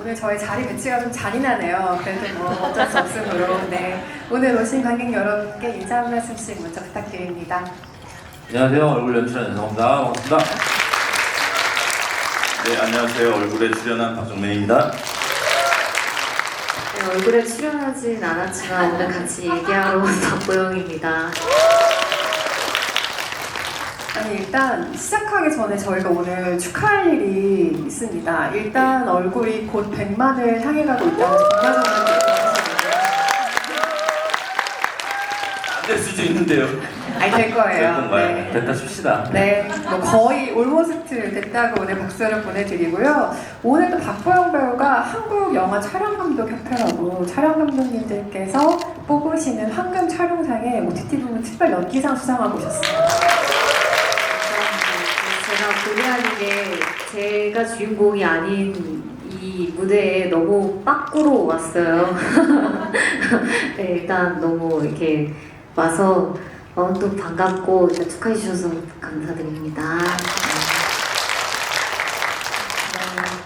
오늘 저희 자리 배치가 좀 잔인하네요. 그래도 뭐 어쩔 수 없으므로. 네. 오늘 오신 관객 여러분께 인사 한 말씀씩 먼저 부탁드립니다. 안녕하세요. 얼굴 연출한 연성입니다. 반갑습니다. 네, 안녕하세요. 얼굴에 출연한 박정민입니다. 네, 얼굴에 출연하진 않았지만 오늘 같이 얘기하러 온 박보영입니다. 아니 일단 시작하기 전에 저희가 오늘 축하할 일이 있습니다. 일단 얼굴이 곧 100만을 향해 가고 있다는 정말 안 될 수도 있는데요. 아니 될 거예요. 될 건가요? 네. 됐다 칩시다. 네, 뭐 거의 올모스트 됐다고 오늘 박수를 보내드리고요. 오늘 또 박보영 배우가 한국 영화 촬영감독협회라고 촬영감독님들께서 뽑으시는 황금 촬영상에 OTT 부문 특별 연기상 수상하고 오셨어요. 제가 본의 아니게 제가 주인공이 아닌 이 무대에 너무 빠꾸로 왔어요. 네, 일단 너무 이렇게 와서 또 반갑고 일단 축하해 주셔서 감사드립니다.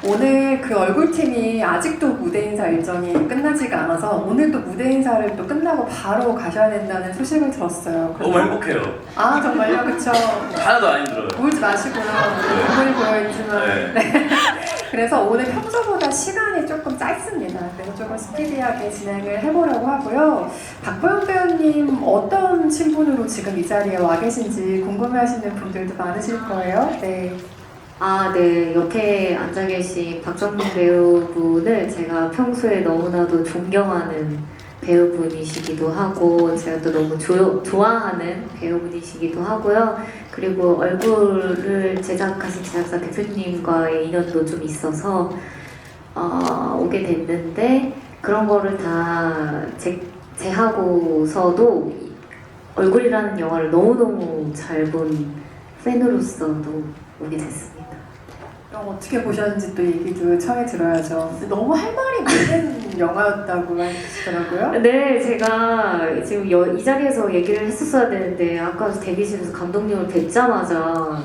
오늘 그 얼굴팀이 아직도 무대 인사 일정이 끝나지가 않아서 오늘 또 무대 인사를 또 끝나고 바로 가셔야 된다는 소식을 들었어요. 너무 행복해요. 아 정말요? 그쵸? 하나도 안 힘들어요. 울지 마시고요. 눈물이 보여있지만. 네. 네. 그래서 오늘 평소보다 시간이 조금 짧습니다. 그래서 조금 스피디하게 진행을 해보려고 하고요. 박보영 배우님 어떤 신분으로 지금 이 자리에 와 계신지 궁금해하시는 분들도 많으실 거예요. 네. 네. 옆에 앉아 계신 박정민 배우분을 제가 평소에 너무나도 존경하는 배우분이시기도 하고 제가 또 너무 좋아하는 배우분이시기도 하고요. 그리고 얼굴을 제작하신 제작사 대표님과의 인연도 좀 있어서 오게 됐는데 그런 거를 다 제하고서도 얼굴이라는 영화를 너무너무 잘 본 팬으로서도 오게 됐습니다. 그럼 어떻게 보셨는지 또 얘기도 처음에 들어야죠. 근데 너무 할 말이 많은 영화였다고 하시더라고요. 네, 제가 지금 이 자리에서 얘기를 했었어야 되는데 아까 대기실에서 감독님을 뵙자마자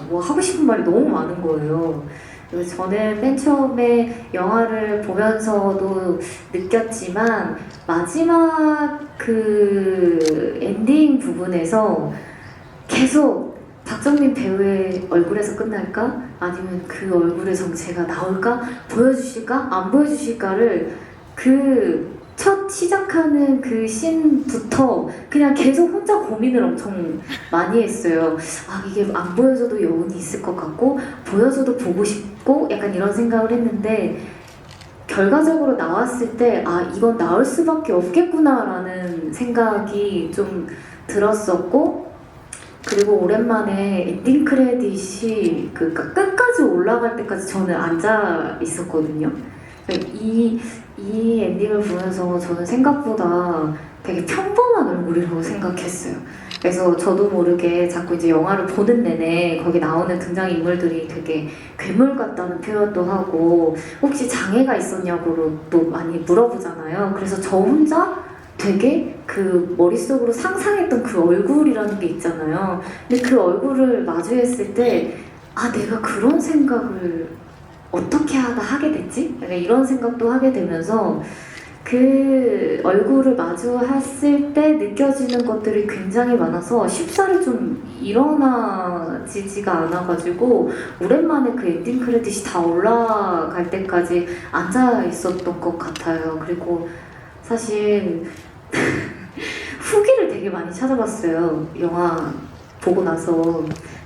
뭐 하고 싶은 말이 너무 많은 거예요. 그래서 저는 맨 처음에 영화를 보면서도 느꼈지만 마지막 그 엔딩 부분에서 계속 박정민 배우의 얼굴에서 끝날까? 아니면 그 얼굴의 정체가 나올까? 보여주실까? 안 보여주실까를 그 첫 시작하는 그 씬부터 그냥 계속 혼자 고민을 엄청 많이 했어요. 이게 안 보여줘도 여운이 있을 것 같고 보여줘도 보고 싶고 약간 이런 생각을 했는데 결과적으로 나왔을 때 이건 나올 수밖에 없겠구나라는 생각이 좀 들었었고 그리고 오랜만에 엔딩 크레딧이 끝까지 올라갈 때까지 저는 앉아 있었거든요. 이 엔딩을 보면서 저는 생각보다 되게 평범한 얼굴이라고 생각했어요. 그래서 저도 모르게 자꾸 이제 영화를 보는 내내 거기 나오는 등장인물들이 되게 괴물 같다는 표현도 하고 혹시 장애가 있었냐고 또 많이 물어보잖아요. 그래서 저 혼자 되게 그 머릿속으로 상상했던 그 얼굴이라는 게 있잖아요. 근데 그 얼굴을 마주했을 때 내가 그런 생각을 어떻게 하게 됐지? 약간 이런 생각도 하게 되면서 그 얼굴을 마주했을 때 느껴지는 것들이 굉장히 많아서 쉽사리 좀 일어나지지가 않아가지고 오랜만에 그 엔딩 크레딧이 다 올라갈 때까지 앉아 있었던 것 같아요. 그리고 사실 후기를 되게 많이 찾아봤어요. 영화 보고 나서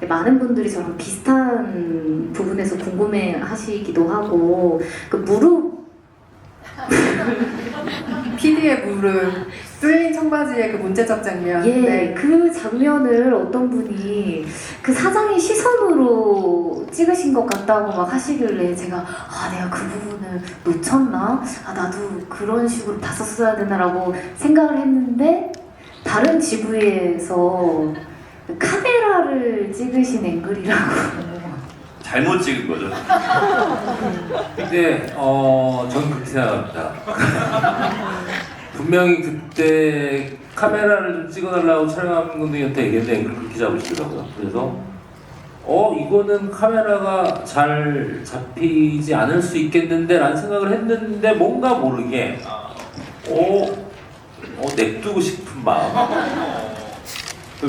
많은 분들이 저랑 비슷한 부분에서 궁금해 하시기도 하고 그 무릎 PD의 무릎, 뚫린 청바지의 그 문제적 장면. 네. 그 장면을 어떤 분이 그 사장의 시선으로 찍으신 것 같다고 막 하시길래 제가 내가 그 부분을 놓쳤나? 나도 그런 식으로 봤었어야 되나라고 생각을 했는데 다른 GV에서 카메라를 찍으신 앵글이라고 잘못 찍은 거죠. 근데 저는 그렇게 생각합니다. 분명히 그때 카메라를 좀 찍어달라고 촬영한 감독님한테 얘기했는데 앵글 그렇게 잡으시더라고요. 그래서 이거는 카메라가 잘 잡히지 않을 수 있겠는데 라는 생각을 했는데 뭔가 모르게 냅두고 싶은 마음.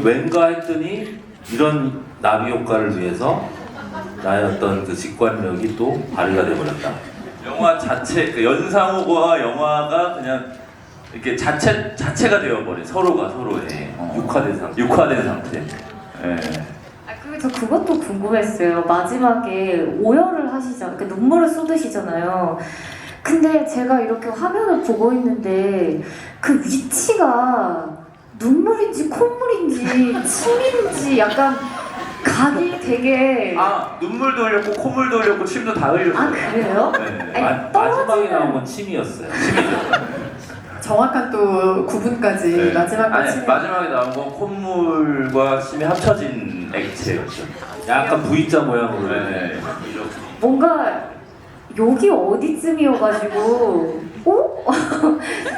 왠가 했더니 이런 나비 효과를 위해서 나의 어떤 그 직관력이 또 발휘가 돼버렸다. 영화 자체, 그 연상호와 영화가 그냥 이렇게 자체가 되어버린 서로가 서로의 육화된 상태. 예. 그리고 저 그것도 궁금했어요. 마지막에 오열을 하시잖아요. 그러니까 눈물을 쏟으시잖아요. 근데 제가 이렇게 화면을 보고 있는데 그 위치가 눈물인지 콧물인지 침인지 약간 각이 되게 눈물도 흘렸고 콧물도 흘렸고 침도 다 흘렸어요. 그래요? 네. 아니, 마지막에 나온 건 침이었어요. 정확한 또 구분까지 네. 마지막까지 마지막에 나온 건 콧물과 침이 합쳐진 액체였죠. 약간 V자 모양으로. 네. 뭔가 여기 어디쯤이어가지고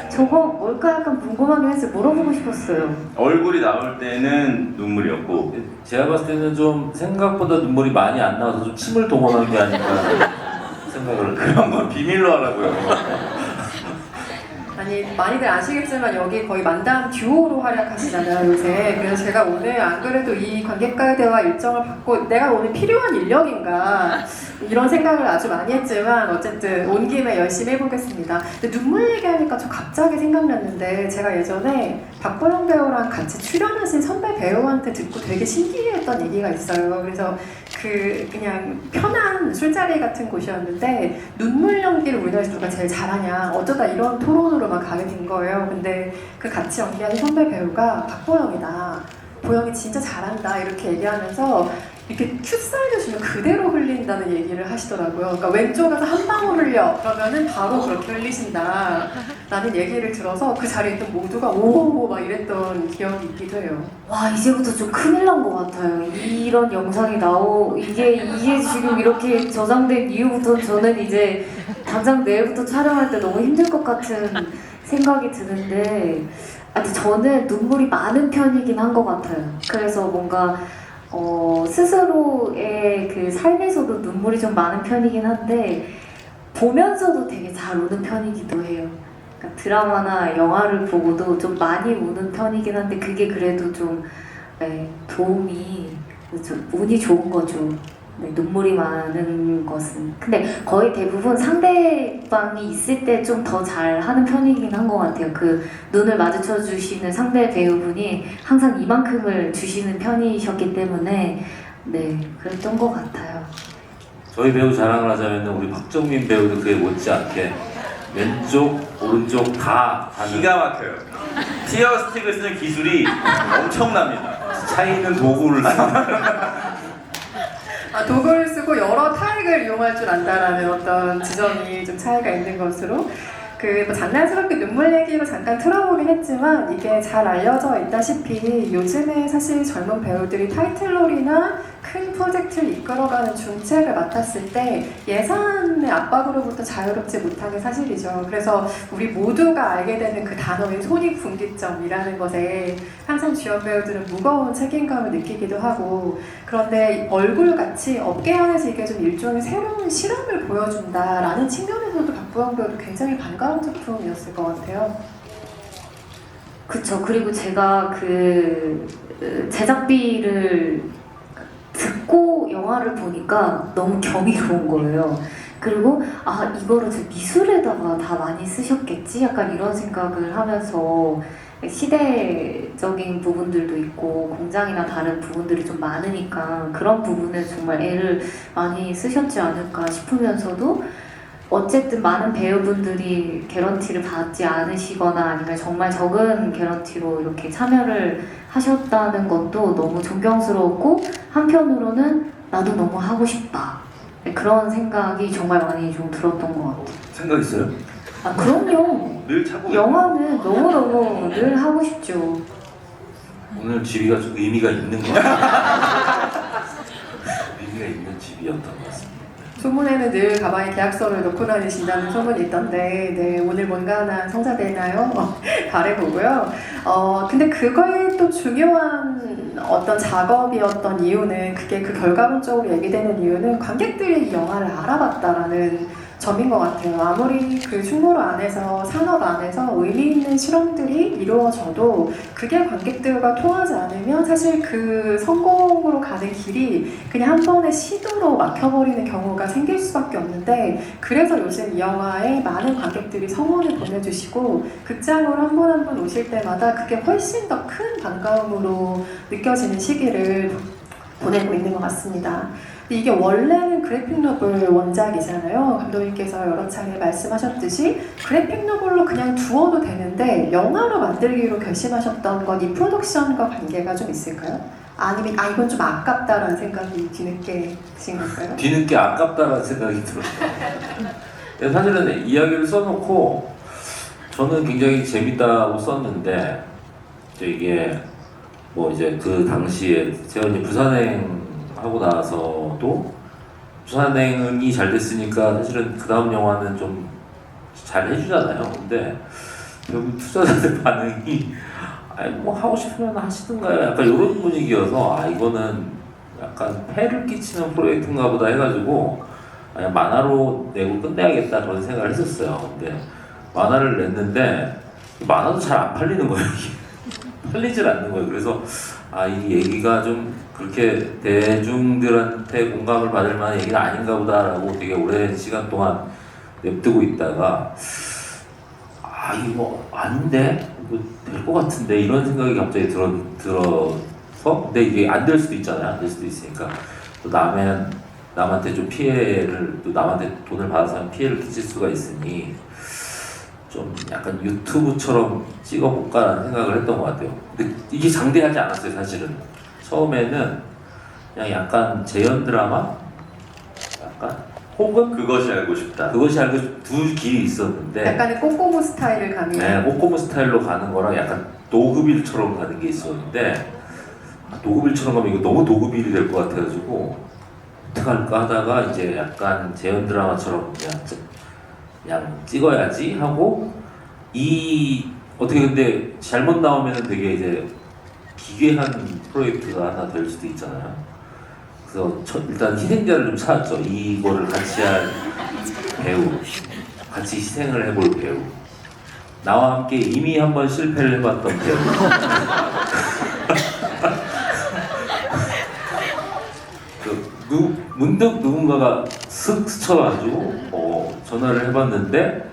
저거 뭘까 약간 궁금하긴 해서 물어보고 싶었어요. 얼굴이 나올 때는 눈물이었고 제가 봤을 때는 좀 생각보다 눈물이 많이 안 나와서 좀 침을 동원한 게 아닌가 생각을. 그런 건 비밀로 하라고요. 아니 많이들 아시겠지만 여기 거의 만담 듀오로 활약하시잖아요 요새. 그래서 제가 오늘 안 그래도 이 관객과의 대화 일정을 받고 내가 오늘 필요한 인력인가 이런 생각을 아주 많이 했지만 어쨌든 온 김에 열심히 해보겠습니다. 근데 눈물 얘기하니까 저 갑자기 생각났는데 제가 예전에 박보영 배우랑 같이 출연하신 선배 배우한테 듣고 되게 신기했던 얘기가 있어요. 그래서 그냥 편한 술자리 같은 곳이었는데 눈물 연기를 우리나라에서 누가 제일 잘하냐 어쩌다 이런 토론으로 막 가게 된 거예요. 근데 그 같이 연기하는 선배 배우가 박보영이다. 보영이 진짜 잘한다 이렇게 얘기하면서 이렇게 큐사인을 주면 그대로 흘린다는 얘기를 하시더라고요. 그러니까 왼쪽에서 한 방울 흘려 그러면은 바로 그렇게 흘리신다 라는 얘기를 들어서 그 자리에 있던 모두가 오오오 막 이랬던 기억이 있기도 해요. 와 이제부터 좀 큰일 난 것 같아요. 이런 영상이 이게 지금 이렇게 저장된 이후부터 저는 이제 당장 내일부터 촬영할 때 너무 힘들 것 같은 생각이 드는데 아니 저는 눈물이 많은 편이긴 한 것 같아요. 그래서 뭔가 스스로의 그 삶에서도 눈물이 좀 많은 편이긴 한데 보면서도 되게 잘 우는 편이기도 해요. 그러니까 드라마나 영화를 보고도 좀 많이 우는 편이긴 한데 그게 그래도 좀 도움이 좀 운이 좋은 거죠. 네, 눈물이 많은 것은. 근데 거의 대부분 상대방이 있을 때 좀 더 잘하는 편이긴 한 것 같아요. 그 눈을 마주쳐 주시는 상대 배우분이 항상 이만큼을 주시는 편이셨기 때문에 네 그랬던 것 같아요. 저희 배우 자랑을 하자면 우리 박정민 배우도 그에 못지않게 왼쪽, 오른쪽 다 하는. 기가 막혀요. 티어 스틱을 쓰는 기술이 엄청납니다. 차이는 도구를 도구를 쓰고 여러 타액을 이용할 줄 안다라는 어떤 지점이 좀 차이가 있는 것으로 뭐 장난스럽게 눈물 얘기로 잠깐 틀어보긴 했지만 이게 잘 알려져 있다시피 요즘에 사실 젊은 배우들이 타이틀롤이나 큰 프로젝트를 이끌어가는 중책을 맡았을 때 예산의 압박으로부터 자유롭지 못한 게 사실이죠. 그래서 우리 모두가 알게 되는 그 단어인 손익분기점이라는 것에 항상 주연 배우들은 무거운 책임감을 느끼기도 하고 그런데 얼굴같이 업계 안에서 이게 좀 일종의 새로운 실험을 보여준다라는 측면에서도 박보영 배우도 굉장히 반가운 작품이었을 것 같아요. 그쵸. 그리고 제가 그 제작비를 듣고 영화를 보니까 너무 경이로운 거예요. 그리고 이거를 저 미술에다가 다 많이 쓰셨겠지? 약간 이런 생각을 하면서 시대적인 부분들도 있고 공장이나 다른 부분들이 좀 많으니까 그런 부분에 정말 애를 많이 쓰셨지 않을까 싶으면서도 어쨌든 많은 배우분들이 개런티를 받지 않으시거나 아니면 정말 적은 개런티로 이렇게 참여를 하셨다는 것도 너무 존경스러웠고 한편으로는 나도 너무 하고 싶다 그런 생각이 정말 많이 좀 들었던 것 같아요. 생각 있어요? 그럼요. 늘 찾고 영화는 너무너무 늘 하고 싶죠. 오늘 집이가 좀 의미가 있는 것 같아요. 의미가 있는 집이었던 것 같습니다. 소문에는 늘 가방에 계약서를 넣고 다니신다는 소문이 있던데, 네, 오늘 뭔가 하나 성사되나요? 바라보고요. 근데 그거에 또 중요한 어떤 작업이었던 이유는, 그게 그 결과론적으로 얘기되는 이유는 관객들이 이 영화를 알아봤다라는 점인 것 같아요. 아무리 그 충무로 안에서, 산업 안에서 의미 있는 실험들이 이루어져도 그게 관객들과 통하지 않으면 사실 그 성공으로 가는 길이 그냥 한 번의 시도로 막혀버리는 경우가 생길 수밖에 없는데, 그래서 요즘 이 영화에 많은 관객들이 성원을 보내주시고 극장으로 한 번 한 번 오실 때마다 그게 훨씬 더 큰 반가움으로 느껴지는 시기를 보내고 있는 것 같습니다. 이게 원래는 그래픽 노블 원작이잖아요. 감독님께서 여러 차례 말씀하셨듯이 그래픽 노블로 그냥 두어도 되는데 영화로 만들기로 결심하셨던 건 이 프로덕션과 관계가 좀 있을까요? 아니면 이건 좀 아깝다라는 생각이 뒤늦게 드신 걸까요? 뒤늦게 아깝다라는 생각이 들어요. 사실은 이야기를 써놓고 저는 굉장히 재밌다고 썼는데, 이게 뭐 이제 그 당시에 제가 이제 부산행 하고 나서도 부산행이 잘 됐으니까 사실은 그 다음 영화는 좀 잘 해주잖아요. 근데 여기 투자자들 반응이 뭐 하고 싶으면 하시든가요? 약간 이런 분위기여서 이거는 약간 폐를 끼치는 프로젝트인가 보다 해가지고 그냥 만화로 내고 끝내야겠다 그런 생각을 했었어요. 근데 만화를 냈는데 만화도 잘 안 팔리는 거예요. 팔리질 않는 거예요. 그래서 이 얘기가 좀 그렇게 대중들한테 공감을 받을 만한 얘기는 아닌가 보다라고 되게 오랜 시간 동안 냅두고 있다가 이거 아닌데? 이거 될 것 같은데? 이런 생각이 갑자기 들어서, 근데 이게 안 될 수도 있잖아요. 안 될 수도 있으니까 또 남한테 좀 피해를, 또 남한테 돈을 받아서 피해를 끼칠 수가 있으니 좀 약간 유튜브처럼 찍어볼까라는 생각을 했던 것 같아요. 근데 이게 장대하지 않았어요, 사실은. 처음에는 그냥 약간 재연 드라마? 약간? 혹은 그것이 알고 싶다. 그것이 알고 두 길이 있었는데, 약간의 꼬꼬무 스타일을 가미한. 네, 꼬꼬무 스타일로 가는 거랑 약간 도그빌처럼 가는 게 있었는데, 도그빌처럼 가면 이거 너무 도그빌이 될 것 같아가지고 어떻게 할까 하다가 이제 약간 재연 드라마처럼 그냥 찍어야지 하고, 어떻게 근데 잘못 나오면 되게 이제 기괴한 프로젝트가 하나 될 수도 있잖아요. 그래서 일단 희생자를 좀 찾았죠. 이거를 같이 할 배우, 같이 희생을 해볼 배우, 나와 함께 이미 한번 실패를 해봤던 배우. 문득 누군가가 슥 스쳐가지고 전화를 해봤는데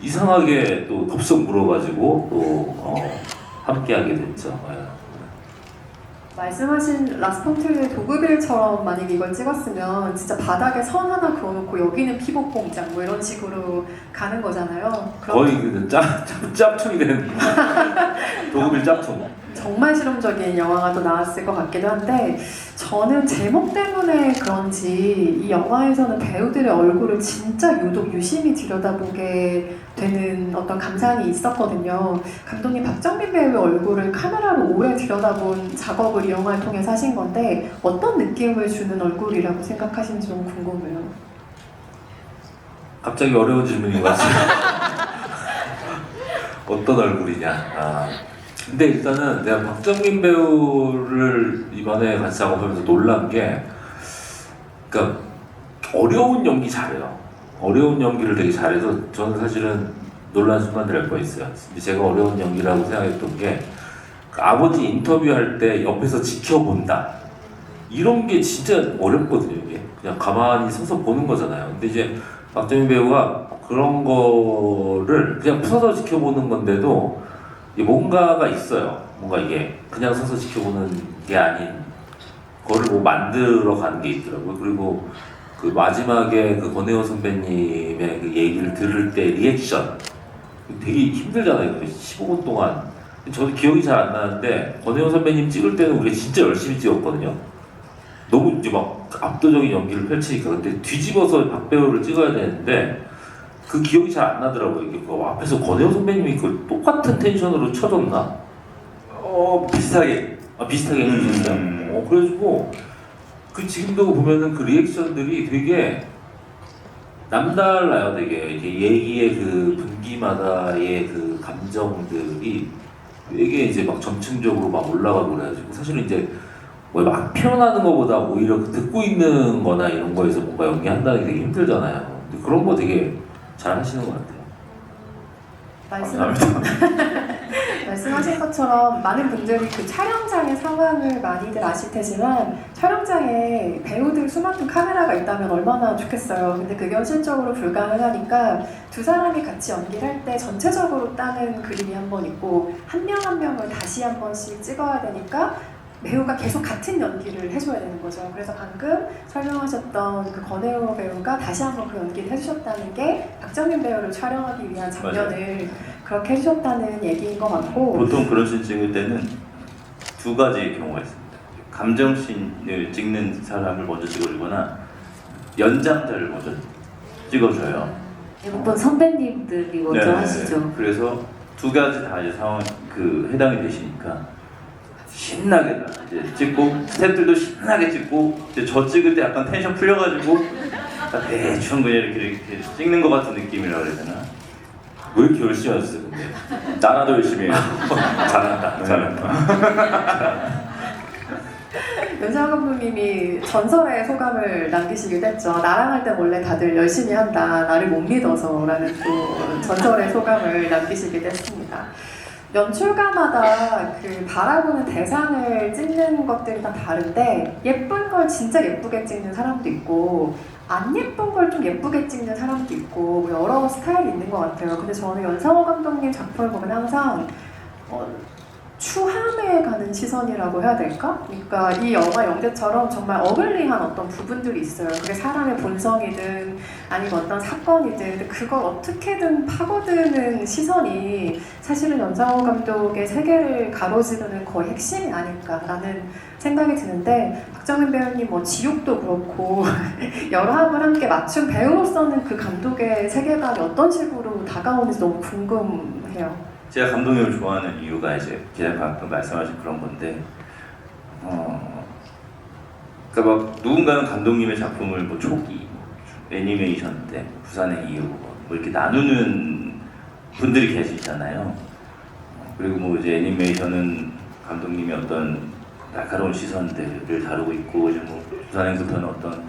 이상하게 또 덥석 물어가지고 또 함께하게 됐죠. 말씀하신 라스폰트의 도그빌처럼 만약에 이걸 찍었으면 진짜 바닥에 선 하나 그어놓고 여기는 피복 공장 뭐 이런 식으로 가는 거잖아요. 거의 그 짭퉁이 되는 도그빌 짭퉁. 정말 실험적인 영화가 또 나왔을 것 같기도 한데, 저는 제목 때문에 그런지 이 영화에서는 배우들의 얼굴을 진짜 유독 유심히 들여다보게 되는 어떤 감상이 있었거든요. 감독님 박정민 배우의 얼굴을 카메라로 오래 들여다본 작업을 이 영화를 통해서 하신 건데 어떤 느낌을 주는 얼굴이라고 생각하시는지 좀 궁금해요. 갑자기 어려운 질문인 것 같아요. 어떤 얼굴이냐. 근데 일단은 내가 박정민 배우를 이번에 같이 작업하면서 놀란 게, 그러니까 어려운 연기 잘해요. 어려운 연기를 되게 잘해서 저는 사실은 놀란 순간들이 몇 번 있어요. 근데 제가 어려운 연기라고 생각했던 게, 그 아버지 인터뷰할 때 옆에서 지켜본다. 이런 게 진짜 어렵거든요. 이게 그냥 가만히 서서 보는 거잖아요. 근데 이제 박정민 배우가 그런 거를 그냥 서서 지켜보는 건데도 뭔가가 있어요. 뭔가 이게 그냥 서서 지켜보는 게 아닌 거를 뭐 만들어 가는 게 있더라고요. 그리고 그 마지막에 그 권혜원 선배님의 그 얘기를 들을 때 리액션 되게 힘들잖아요. 15분 동안. 저도 기억이 잘 안 나는데 권혜원 선배님 찍을 때는 우리가 진짜 열심히 찍었거든요. 너무 이제 막 압도적인 연기를 펼치니까. 근데 뒤집어서 박 배우를 찍어야 되는데 그 기억이 잘 안 나더라고요. 이게 그 앞에서 권혜원 선배님이 그걸 똑같은 텐션으로 쳐줬나? 비슷하게. 비슷하게 해주셨어요. 그래가지고 그 지금도 보면은 그 리액션들이 되게 남달라요. 되게 이게 얘기의 그 분기마다의 그 감정들이 되게 이제 막 점층적으로 막 올라가고 그래가지고 사실은 이제 뭐 막 표현하는 것보다 오히려 그 듣고 있는 거나 이런 거에서 뭔가 연기한다는 게 되게 힘들잖아요. 근데 그런 거 되게 잘 하시는 것 같아요. 말씀하신 것처럼 많은 분들이 그 촬영장의 상황을 많이들 아실 테지만 촬영장에 배우들 수많은 카메라가 있다면 얼마나 좋겠어요. 근데 그게 현실적으로 불가능하니까 두 사람이 같이 연기를 할 때 전체적으로 따는 그림이 한 번 있고 한 명 한 명을 다시 한 번씩 찍어야 되니까 배우가 계속 같은 연기를 해줘야 되는 거죠. 그래서 방금 설명하셨던 그 권혜호 배우가 다시 한번 그 연기를 해주셨다는 게 박정민 배우를 촬영하기 위한 장면을 그렇게 해주셨다는 얘기인 것 같고 보통 그런 씬 찍을 때는 두 가지 경우가 있습니다. 감정씬을 찍는 사람을 먼저 찍어주거나 연장자를 먼저 찍어줘요. 대부분 선배님들이 먼저 네, 하시죠. 그래서 두 가지 다 이제 상황 그 해당이 되시니까 신나게 이제 찍고 스태프들도 신나게 찍고 이제 저 찍을 때 약간 텐션 풀려가지고 대충 그냥 이렇게 찍는 것 같은 느낌이라 그래야 되나? 왜 이렇게 열심히 하셨어요, 근데? 나라도 열심히 해요. 잘한다, 잘한다. 윤상호 감독님이 전설의 소감을 남기시기도 했죠. 나랑 할 때 원래 다들 열심히 한다, 나를 못 믿어서 라는 또 전설의 소감을 남기시기도 했습니다. 연출가마다 그 바라보는 대상을 찍는 것들이 다 다른데 예쁜 걸 진짜 예쁘게 찍는 사람도 있고 안 예쁜 걸 좀 예쁘게 찍는 사람도 있고 뭐 여러 스타일이 있는 것 같아요. 근데 저는 연상호 감독님 작품을 보면 항상 추함에 가는 시선이라고 해야 될까? 그러니까 이 영화 영재처럼 정말 어글리한 어떤 부분들이 있어요. 그게 사람의 본성이든 아니면 어떤 사건이든 근데 그걸 어떻게든 파고드는 시선이 사실은 연상호 감독의 세계를 가로지르는 거의 핵심이 아닐까라는 생각이 드는데 박정민 배우님 뭐 지옥도 그렇고 여러 합을 함께 맞춘 배우로서는 그 감독의 세계관이 어떤 식으로 다가오는지 너무 궁금해요. 제가 감독님을 좋아하는 이유가 이제 기자 방금 말씀하신 그런 건데, 그러니까 막 누군가는 감독님의 작품을 뭐 초기 애니메이션 때 부산의 이유 뭐 이렇게 나누는 분들이 계시잖아요. 그리고 뭐 이제 애니메이션은 감독님의 어떤 날카로운 시선들을 다루고 있고 이제 뭐 부산행서편은 어떤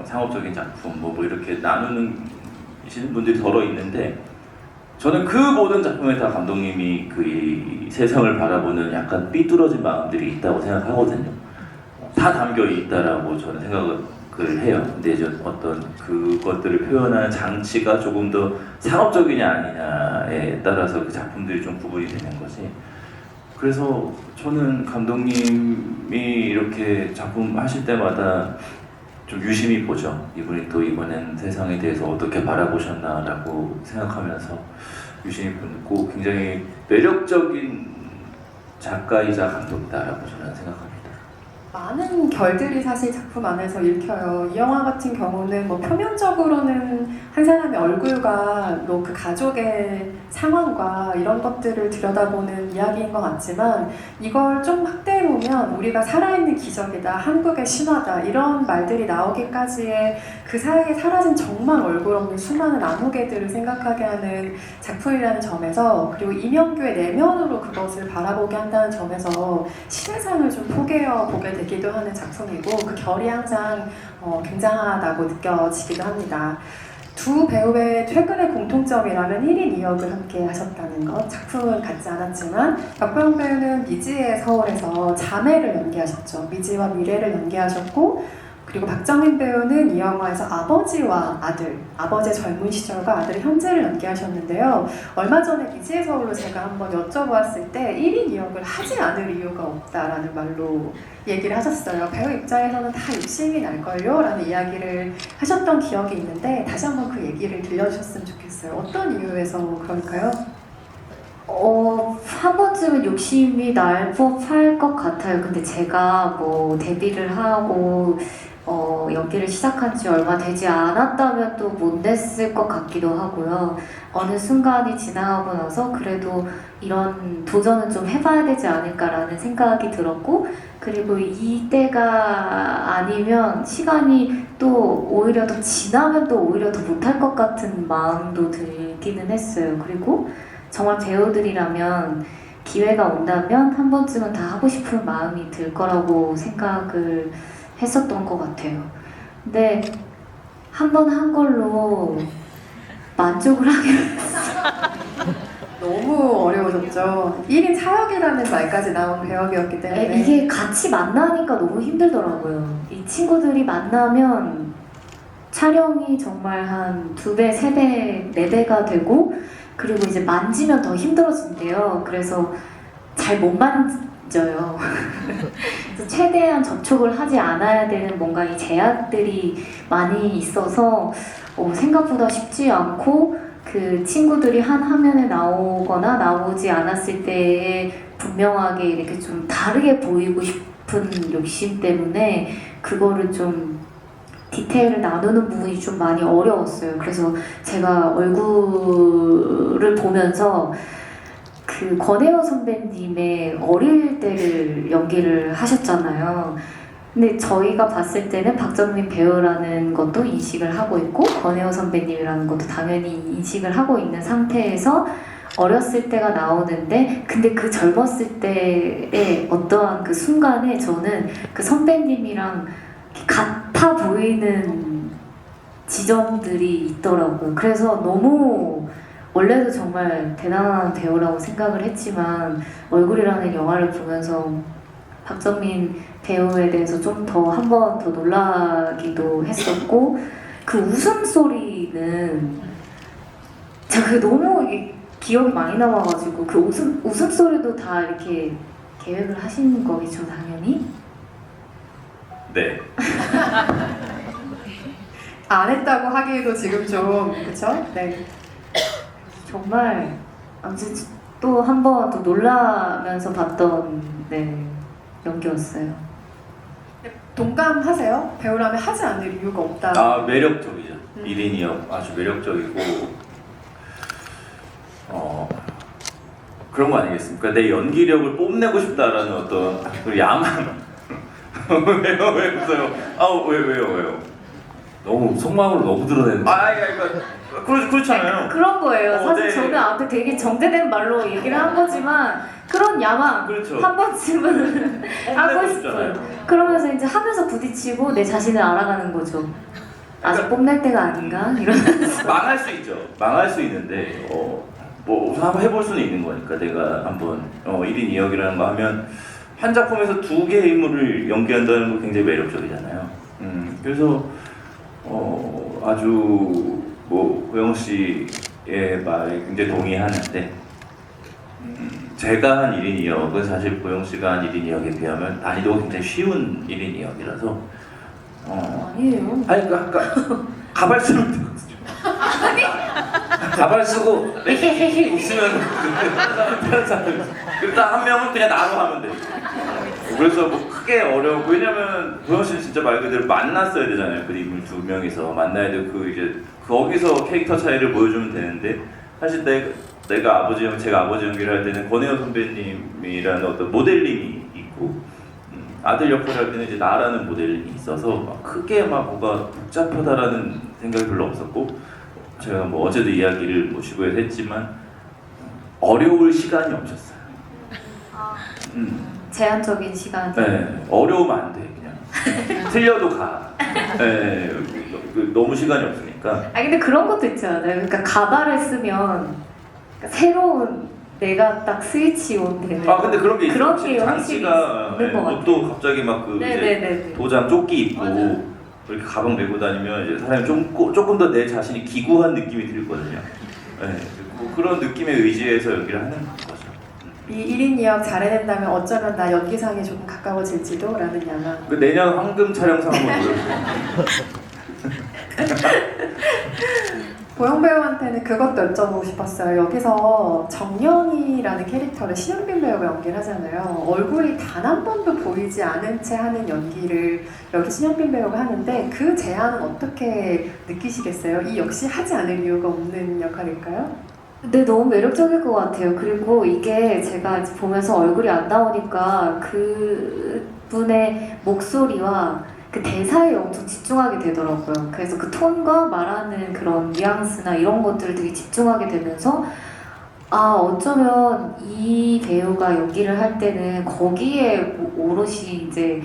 상업적인 작품 뭐 이렇게 나누는 분들이 덜어 있는데. 저는 그 모든 작품에 다 감독님이 그 세상을 바라보는 약간 삐뚤어진 마음들이 있다고 생각하거든요. 다 담겨 있다라고 저는 생각을 해요. 근데 이제 어떤 그것들을 표현하는 장치가 조금 더 상업적이냐 아니냐에 따라서 그 작품들이 좀 구분이 되는 거지. 그래서 저는 감독님이 이렇게 작품 하실 때마다 좀 유심히 보죠. 이분이 또 이번엔 세상에 대해서 어떻게 바라보셨나라고 생각하면서 유심히 보고 굉장히 매력적인 작가이자 감독이다라고 저는 생각합니다. 많은 결들이 사실 작품 안에서 읽혀요. 이 영화 같은 경우는 뭐 표면적으로는 한 사람의 얼굴과 뭐 그 가족의 상황과 이런 것들을 들여다보는 이야기인 것 같지만 이걸 좀 확대해 보면 우리가 살아있는 기적이다, 한국의 신화다 이런 말들이 나오기까지의 그 사이에 사라진 정말 얼굴 없는 수많은 아무개들을 생각하게 하는 작품이라는 점에서 그리고 이명규의 내면으로 그것을 바라보게 한다는 점에서 신의상을 좀 포개어 보게 되기도 하는 작품이고 그 결이 항상 굉장하다고 느껴지기도 합니다. 두 배우의 최근의 공통점이라면 1인 2역을 함께 하셨다는 것. 작품은 같지 않았지만 박보영 배우는 미지의 서울에서 자매를 연기하셨죠. 미지와 미래를 연기하셨고 그리고 박정민 배우는 이 영화에서 아버지와 아들, 아버지의 젊은 시절과 아들의 현재를 연기하셨는데요. 얼마 전에 미지의 서울로 제가 한번 여쭤보았을 때 1인 2역을 하지 않을 이유가 없다라는 말로 얘기를 하셨어요. 배우 입장에서는 다 욕심이 날걸요? 라는 이야기를 하셨던 기억이 있는데 다시 한번 그 얘기를 들려주셨으면 좋겠어요. 어떤 이유에서 그럴까요? 한 번쯤은 욕심이 날 법할 것 같아요. 근데 제가 뭐 데뷔를 하고 연기를 시작한 지 얼마 되지 않았다면 또 못 냈을 것 같기도 하고요. 어느 순간이 지나가고 나서 그래도 이런 도전은 좀 해봐야 되지 않을까라는 생각이 들었고, 그리고 이때가 아니면 시간이 또 오히려 더 지나면 또 오히려 더 못할 것 같은 마음도 들기는 했어요. 그리고 정말 배우들이라면 기회가 온다면 한 번쯤은 다 하고 싶은 마음이 들 거라고 생각을 했었던 것 같아요. 근데 한 번 한 걸로 만족을 하기로 너무 어려워졌죠. 1인 사역이라는 말까지 나온 배역이었기 때문에 이게 같이 만나니까 너무 힘들더라고요. 이 친구들이 만나면 촬영이 정말 한 2배, 3배, 4배가 되고, 그리고 이제 만지면 더 힘들어진대요. 그래서 잘 못 만져요. 그래서 최대한 접촉을 하지 않아야 되는 뭔가 이 제약들이 많이 있어서 생각보다 쉽지 않고, 그 친구들이 한 화면에 나오거나 나오지 않았을 때에 분명하게 이렇게 좀 다르게 보이고 싶은 욕심 때문에 그거를 좀 디테일을 나누는 부분이 좀 많이 어려웠어요. 그래서 제가 얼굴을 보면서 그 권혜여 선배님의 어릴 때를 연기를 하셨잖아요. 근데 저희가 봤을 때는 박정민 배우라는 것도 인식을 하고 있고 권혜여 선배님이라는 것도 당연히 인식을 하고 있는 상태에서 어렸을 때가 나오는데, 근데 그 젊었을 때의 어떠한 그 순간에 저는 그 선배님이랑 같아 보이는 지점들이 있더라고요. 그래서 너무 원래도 정말 대단한 배우라고 생각을 했지만 얼굴이라는 영화를 보면서 박정민 배우에 대해서 좀 더 한 번 더 놀라기도 했었고, 그 웃음소리는 제가 그게 너무 기억이 많이 남아가지고 그 웃음소리도 다 이렇게 계획을 하신 거겠죠, 당연히? 네. 안 했다고 하기에도 지금 좀 그렇죠? 네. 정말 아무튼 또 한 번 더 놀라면서 봤던 연기였어요. 동감하세요? 배우라면 하지 않을 이유가 없다. 아, 매력적이죠. 1인이요. 아주 매력적이고 그런 거 아니겠습니까? 내 연기력을 뽐내고 싶다라는 어떤 그 야망. 왜요? 웃어요? 왜요? 너무 속마음으로 너무 드러내는. 그렇잖아요. 그런 거예요. 사실 네. 저는 앞에 되게 정제된 말로 얘기를 한 거지만 그런 야망 그렇죠. 한 번쯤은 하고 뽐내고 싶어요. 싶잖아요. 그러면서 이제 하면서 부딪히고 내 자신을 알아가는 거죠. 아직 뽐낼 때가 아닌가? 이러면서. 망할 수 있죠. 망할 수 있는데 뭐 우선 한번 해볼 수는 있는 거니까 내가 한번 1인 2역이라는 거 하면 한 작품에서 2개의 인물을 연기한다는 거 굉장히 매력적이잖아요. 그래서 아주 고영 씨의 말에 굉장히 동의하는데 제가 한 1인 2역은 사실 고영 씨가 한 1인 2역에 비하면 난이도가 굉장히 쉬운 1인 2역이라서 아니에요. 아니 아까 가발 쓰면 되거든요. 가발 쓰고 헤헤헤 웃으면 일단 한 명은 그냥 나로 하면 돼. 그래서 뭐 크게 어려워. 왜냐면 고영 씨는 진짜 말 그대로 만났어야 되잖아요. 그 인물 2명이서 만나야 되고 그 이제 거기서 캐릭터 차이를 보여주면 되는데 사실 제가 아버지 연기를 할 때는 권혜여 선배님이라는 어떤 모델링이 있고 아들 역할을 할 때는 이제 나라는 모델링이 있어서 막 크게 뭐가 복잡하다라는 생각이 별로 없었고, 제가 뭐 어제도 이야기를 뭐 주부에서 했지만 어려울 시간이 없었어요. 제한적인 시간. 네, 어려우면 안 돼, 그냥. 틀려도 가. 네, 너무 시간이 없으니까. 근데 그런 것도 있잖아요. 그러니까 가발을 쓰면 새로운 내가 딱 스위치 온 되는. 근데 그런 게 그런 있어요. 게 장 확실히 씨가 있는 것 같아요. 옷도 갑자기 막 그 이제 네네네. 도장 조끼 입고 맞아요. 이렇게 가방 메고 다니면 이제 사람이 조금 더 내 자신이 기구한 느낌이 들거든요. 네, 뭐 그런 느낌에 의지해서 연기를 하는 거죠. 이 1인 2역 잘해낸다면 어쩌면 나 연기상에 조금 가까워질지도 라는 야망. 그 내년 황금 촬영상 한번 노려주세요. 보영 배우한테는 그것도 여쭤보고 싶었어요. 여기서 정연이라는 캐릭터를 신현빈 배우가 연기를 하잖아요. 얼굴이 단 한 번도 보이지 않은 채 하는 연기를 여기 신현빈 배우가 하는데 그 제안은 어떻게 느끼시겠어요? 이 역시 하지 않을 이유가 없는 역할일까요? 네, 너무 매력적일 것 같아요. 그리고 이게 제가 이제 보면서 얼굴이 안 나오니까 그 분의 목소리와 그 대사에 엄청 집중하게 되더라고요. 그래서 그 톤과 말하는 그런 뉘앙스나 이런 것들을 되게 집중하게 되면서 아, 어쩌면 이 배우가 연기를 할 때는 거기에 오롯이 이제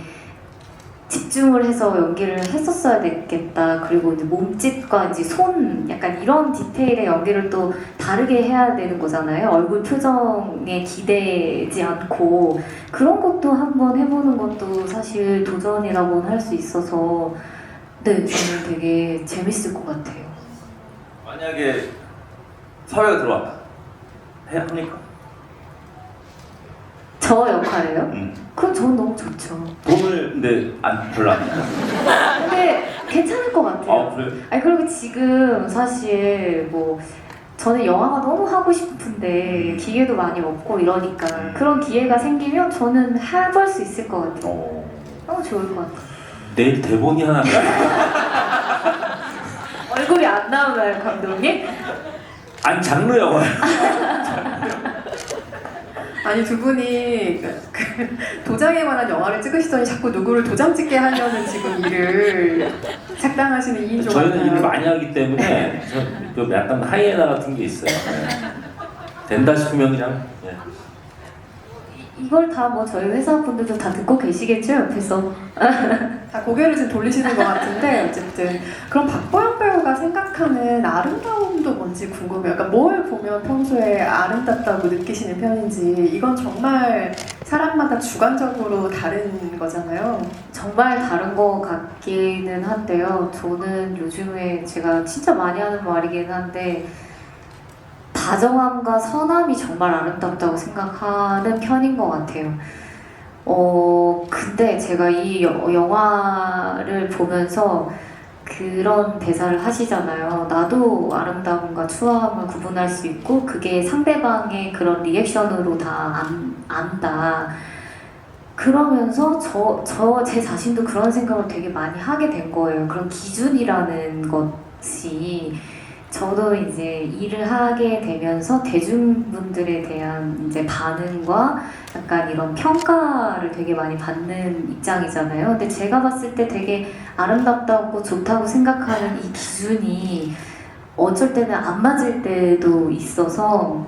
집중을 해서 연기를 했었어야 됐겠다. 그리고 이제 몸짓과 이제 손, 약간 이런 디테일의 연기를 또 다르게 해야 되는 거잖아요. 얼굴 표정에 기대지 않고 그런 것도 한번 해보는 것도 사실 도전이라고는 할 수 있어서 네, 저는 되게 재밌을 것 같아요. 만약에 사회가 들어왔다. 합니까? 저 역할이에요? 응. 그럼 저는 너무 좋죠. 돈을 근데 별로 안 준다. 근데 괜찮을 것 같아요. 아 그래? 아니 그리고 지금 사실 뭐 저는 영화가 너무 하고 싶은데 기회도 많이 없고 이러니까 그런 기회가 생기면 저는 해볼 수 있을 것 같아요. 너무 좋을 것 같아요. 내일 대본이 하나 얼굴이 안 나오나요, 감독님? 아니 장르 영화야. 아니 두 분이 그 도장에 관한 영화를 찍으시더니 자꾸 누구를 도장 찍게 하려는 지금 일을 작당하시는 2인조 같아요. 저희는 일을 많이 하기 때문에 좀 약간 하이에나 같은 게 있어요. 네. 된다 싶으면 그냥 네. 이걸 다 뭐 저희 회사 분들도 다 듣고 계시겠죠, 옆에서. 다 고개를 지금 돌리시는 것 같은데 어쨌든 그럼 박보영 배우가 생각하는 아름다움도 뭔지 궁금해요. 그러니까 뭘 보면 평소에 아름답다고 느끼시는 편인지 이건 정말 사람마다 주관적으로 다른 거잖아요. 정말 다른 것 같기는 한데요. 저는 요즘에 제가 진짜 많이 하는 말이긴 한데 다정함과 선함이 정말 아름답다고 생각하는 편인 것 같아요. 근데 제가 이 영화를 보면서 그런 대사를 하시잖아요. 나도 아름다움과 추함을 구분할 수 있고 그게 상대방의 그런 리액션으로 다 안다. 그러면서 제 자신도 그런 생각을 되게 많이 하게 된 거예요. 그런 기준이라는 것이 저도 이제 일을 하게 되면서 대중분들에 대한 이제 반응과 약간 이런 평가를 되게 많이 받는 입장이잖아요. 근데 제가 봤을 때 되게 아름답다고 좋다고 생각하는 이 기준이 어쩔 때는 안 맞을 때도 있어서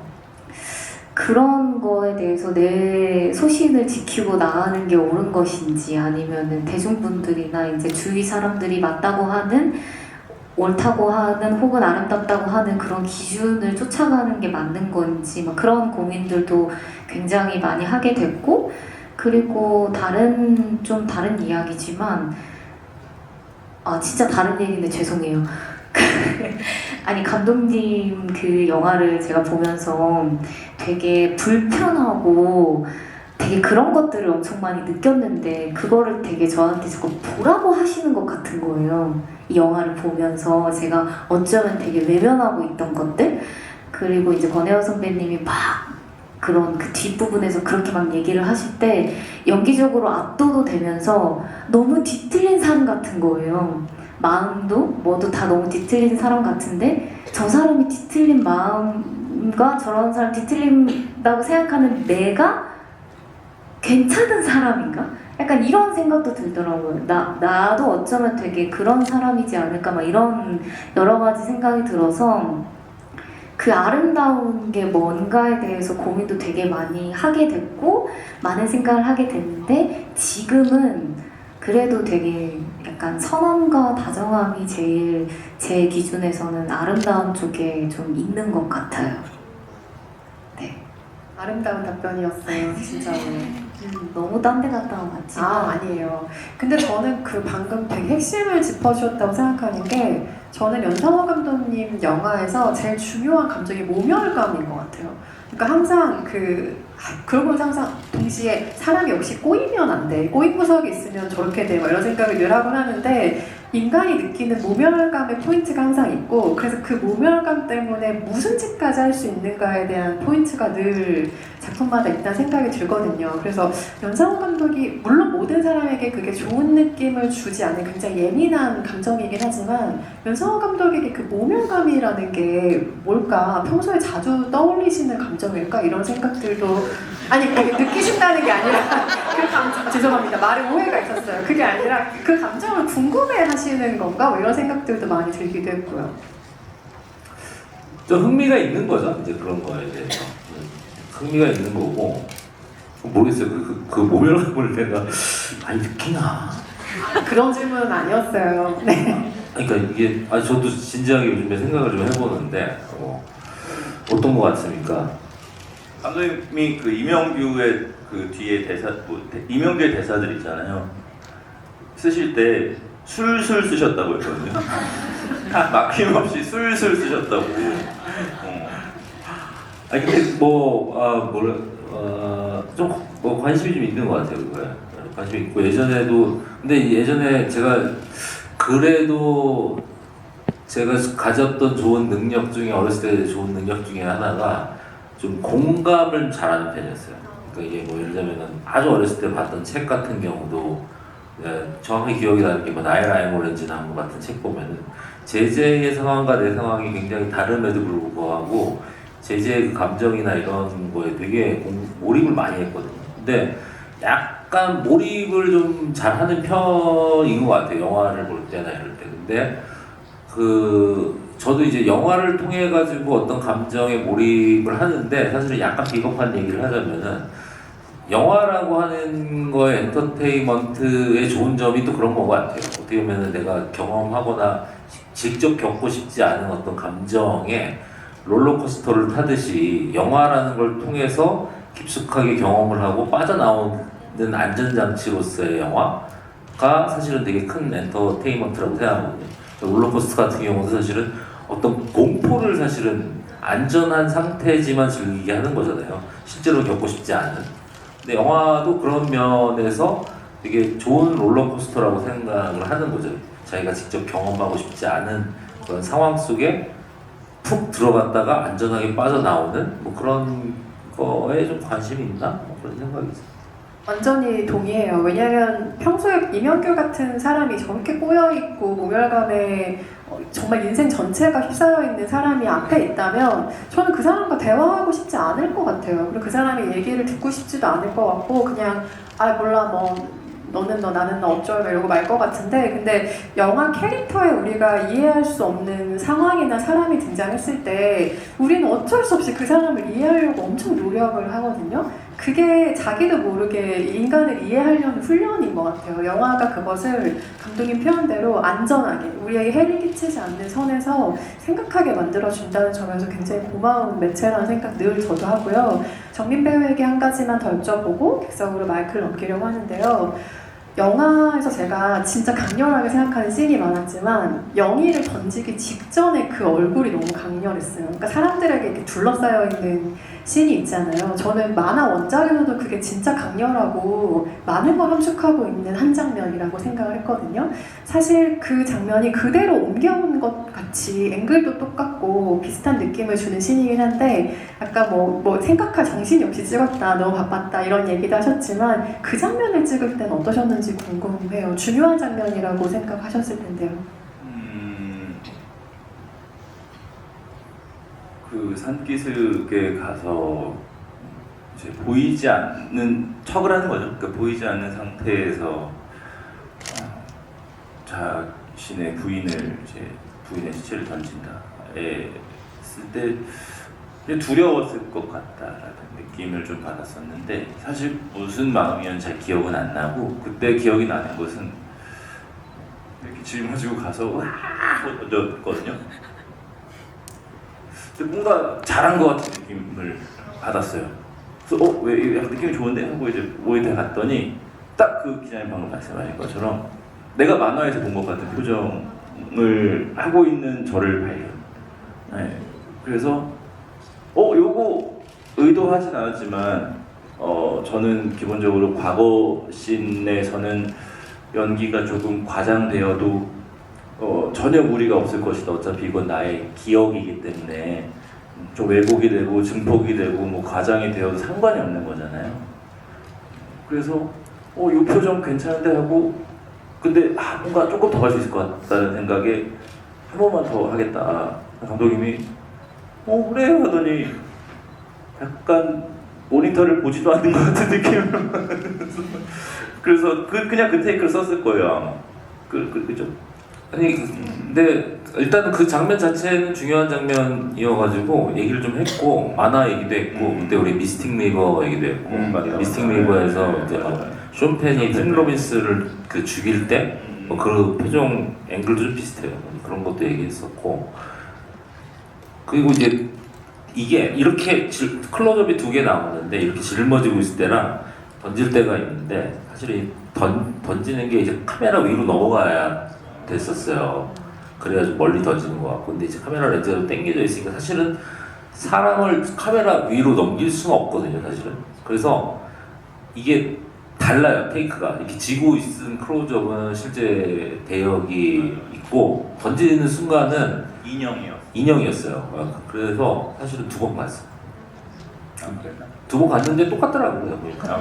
그런 거에 대해서 내 소신을 지키고 나가는 게 옳은 것인지 아니면은 대중분들이나 이제 주위 사람들이 맞다고 하는 옳다고 하는 혹은 아름답다고 하는 그런 기준을 쫓아가는 게 맞는 건지 막 그런 고민들도 굉장히 많이 하게 됐고 그리고 좀 다른 이야기지만 진짜 다른 얘기인데 죄송해요. 아니 감독님 그 영화를 제가 보면서 되게 불편하고 되게 그런 것들을 엄청 많이 느꼈는데 그거를 되게 저한테 자꾸 보라고 하시는 것 같은 거예요. 이 영화를 보면서 제가 어쩌면 되게 외면하고 있던 것들 그리고 이제 권혜원 선배님이 막 그런 그 뒷부분에서 그렇게 막 얘기를 하실 때 연기적으로 압도도 되면서 너무 뒤틀린 사람 같은 거예요. 마음도 뭐도 다 너무 뒤틀린 사람 같은데 저 사람이 뒤틀린 마음과 저런 사람 뒤틀린다고 생각하는 내가 괜찮은 사람인가? 약간 이런 생각도 들더라고요. 나도 어쩌면 되게 그런 사람이지 않을까 막 이런 여러 가지 생각이 들어서 그 아름다운 게 뭔가에 대해서 고민도 되게 많이 하게 됐고 많은 생각을 하게 됐는데 지금은 그래도 되게 약간 선함과 다정함이 제일 제 기준에서는 아름다운 쪽에 좀 있는 것 같아요. 네. 아름다운 답변이었어요, 진짜로. 너무 딴 데 갔다 온 것 같지? 아니에요. 근데 저는 그 방금 되게 핵심을 짚어주셨다고 생각하는 게 저는 연상호 감독님 영화에서 제일 중요한 감정이 모멸감인 것 같아요. 그러니까 항상 그러고 항상 동시에 사람이 역시 꼬이면 안 돼. 꼬인 구석이 있으면 저렇게 돼. 이런 생각을 늘 하곤 하는데 인간이 느끼는 모멸감의 포인트가 항상 있고 그래서 그 모멸감 때문에 무슨 짓까지 할 수 있는가에 대한 포인트가 늘 작품마다 있다는 생각이 들거든요. 그래서 연상훈 감독이 물론 모든 사람에게 그게 좋은 느낌을 주지 않는 굉장히 예민한 감정이긴 하지만 연상훈 감독에게 그 모멸감이라는 게 뭘까? 평소에 자주 떠올리시는 감정일까? 이런 생각들도 아니 그게 느끼신다는 게 아니라 그 감정 죄송합니다. 말에 오해가 있었어요. 그게 아니라 그 감정을 궁금해 하시는 건가? 뭐 이런 생각들도 많이 들기도 했고요. 좀 흥미가 있는 거죠. 이제 그런 거에 대해서 흥미가 있는 거고 모르겠어요. 그 모멸감을 내가 많이 느끼나? 그런 질문은 아니었어요. 네. 그러니까 이게 저도 진지하게 요즘에 생각을 좀 해보는데 어떤 거 같습니까? 감독님이 그 이명규의 그 뒤에 대사, 이명규의 대사들 있잖아요. 쓰실 때 술술 쓰셨다고 했거든요. 막힘없이 술술 쓰셨다고. 아니 근데 좀 관심이 좀 있는 것 같아요. 그거에 관심이 있고 예전에도 근데 예전에 제가 그래도 제가 가졌던 좋은 능력 중에 어렸을 때 좋은 능력 중에 하나가 좀 공감을 잘하는 편이었어요. 그러니까 이게 뭐 예를 들면은 아주 어렸을 때 봤던 책 같은 경우도 정확히 기억이 나는 게 뭐 나의 라임 오렌지 나무 같은 책 보면은 제재의 상황과 내 상황이 굉장히 다름에도 불구하고 제재의 그 감정이나 이런 거에 되게 몰입을 많이 했거든요. 근데 약간 몰입을 좀 잘하는 편인 것 같아요. 영화를 볼 때나 이럴 때. 근데 저도 이제 영화를 통해 가지고 어떤 감정에 몰입을 하는데 사실은 약간 비겁한 얘기를 하자면은 영화라고 하는 거의 엔터테인먼트의 좋은 점이 또 그런 것 같아요. 어떻게 보면은 내가 경험하거나 직접 겪고 싶지 않은 어떤 감정에 롤러코스터를 타듯이 영화라는 걸 통해서 깊숙하게 경험을 하고 빠져나오는 안전장치로서의 영화가 사실은 되게 큰 엔터테인먼트라고 생각하거든요. 롤러코스터 같은 경우도 사실은 어떤 공포를 사실은 안전한 상태지만 즐기게 하는 거잖아요. 실제로 겪고 싶지 않은. 근데 영화도 그런 면에서 되게 좋은 롤러코스터라고 생각을 하는 거죠. 자기가 직접 경험하고 싶지 않은 그런 상황 속에 푹 들어갔다가 안전하게 빠져나오는 뭐 그런 거에 좀 관심이 있나? 뭐 그런 생각이 있어요. 완전히 동의해요. 왜냐하면 평소에 이명규 같은 사람이 저렇게 꼬여있고 모멸감에 정말 인생 전체가 휩싸여 있는 사람이 앞에 있다면 저는 그 사람과 대화하고 싶지 않을 것 같아요. 그리고 그 사람의 얘기를 듣고 싶지도 않을 것 같고 그냥 몰라 뭐 너는 너 나는 너 어쩔 이러고 말 것 같은데 근데 영화 캐릭터에 우리가 이해할 수 없는 상황이나 사람이 등장했을 때 우리는 어쩔 수 없이 그 사람을 이해하려고 엄청 노력을 하거든요. 그게 자기도 모르게 인간을 이해하려는 훈련인 것 같아요. 영화가 그것을 감독님 표현대로 안전하게 우리에게 해를 끼치지 않는 선에서 생각하게 만들어준다는 점에서 굉장히 고마운 매체라는 생각 늘 저도 하고요. 정민 배우에게 한 가지만 더 여쭤보고 객석으로 마이크를 넘기려고 하는데요. 영화에서 제가 진짜 강렬하게 생각하는 씬이 많았지만 영희를 던지기 직전에 그 얼굴이 너무 강렬했어요. 그러니까 사람들에게 이렇게 둘러싸여 있는 씬이 있잖아요. 저는 만화 원작에서도 그게 진짜 강렬하고 많은 걸 함축하고 있는 한 장면이라고 생각을 했거든요. 사실 그 장면이 그대로 옮겨온 것 같이 앵글도 똑같고 비슷한 느낌을 주는 씬이긴 한데 아까 뭐 생각할 정신이 없이 찍었다, 너무 바빴다 이런 얘기도 하셨지만 그 장면을 찍을 때는 어떠셨는지 궁금해요. 중요한 장면이라고 생각하셨을 텐데요. 그 산기슭에 가서 이제 보이지 않는 척을 하는 거죠. 그러니까 보이지 않는 상태에서 자신의 부인의 시체를 던진다. 했을 때 두려웠을 것 같다라는 느낌을 좀 받았었는데 사실 무슨 마음이었는지 잘 기억은 안 나고 그때 기억이 나는 것은 이렇게 짊어지고 가서 와 던졌거든요. 근데 뭔가 잘한 것 같은 느낌을 받았어요. 그래서 왜 느낌이 좋은데 하고 이제 모니터에 갔더니 딱 그 기자님 방금 말씀하신 것처럼 내가 만화에서 본 것 같은 표정을 하고 있는 저를 발견. 네. 그래서 요거 의도하진 않았지만 저는 기본적으로 과거 씬에서는 연기가 조금 과장되어도 전혀 무리가 없을 것이다. 어차피 이건 나의 기억이기 때문에 좀 왜곡이 되고 증폭이 되고 뭐 과장이 되어도 상관이 없는 거잖아요. 그래서 이 표정 괜찮은데 하고 근데 뭔가 조금 더 할 수 있을 것 같다는 생각에 한 번만 더 하겠다. 감독님이 그래 하더니 약간 모니터를 보지도 않는 것 같은 느낌으로 그래서 그냥 그 테이크를 썼을 거예요 아마. 그죠? 아니 근데 일단 그 장면 자체는 중요한 장면이어가지고 얘기를 좀 했고 만화 얘기도 했고 그때 우리 미스틱 리버 얘기도 했고 맞다, 미스틱 맞다. 리버에서 이제 막 쇼펜이 팀 로빈스를 그 죽일 때 그 표정 앵글도 좀 비슷해요. 그런 것도 얘기했었고 그리고 이제 이게 이렇게 클로즈업이 2개 나오는데 이렇게 짊어지고 있을 때랑 던질 때가 있는데 사실 이 던지는 게 이제 카메라 위로 넘어가야 됐었어요. 그래가지고 멀리 던지는 것 같고 근데 이제 카메라 렌즈가 당겨져 있으니까 사실은 사람을 카메라 위로 넘길 수는 없거든요 사실은. 그래서 이게 달라요 테이크가. 이렇게 지고 있은 클로즈업은 실제 대역이 있고 던지는 순간은 인형이었어요. 그래서 사실은 2번 갔어요. 그랬나? 2번 갔는데 똑같더라고요. 보니까.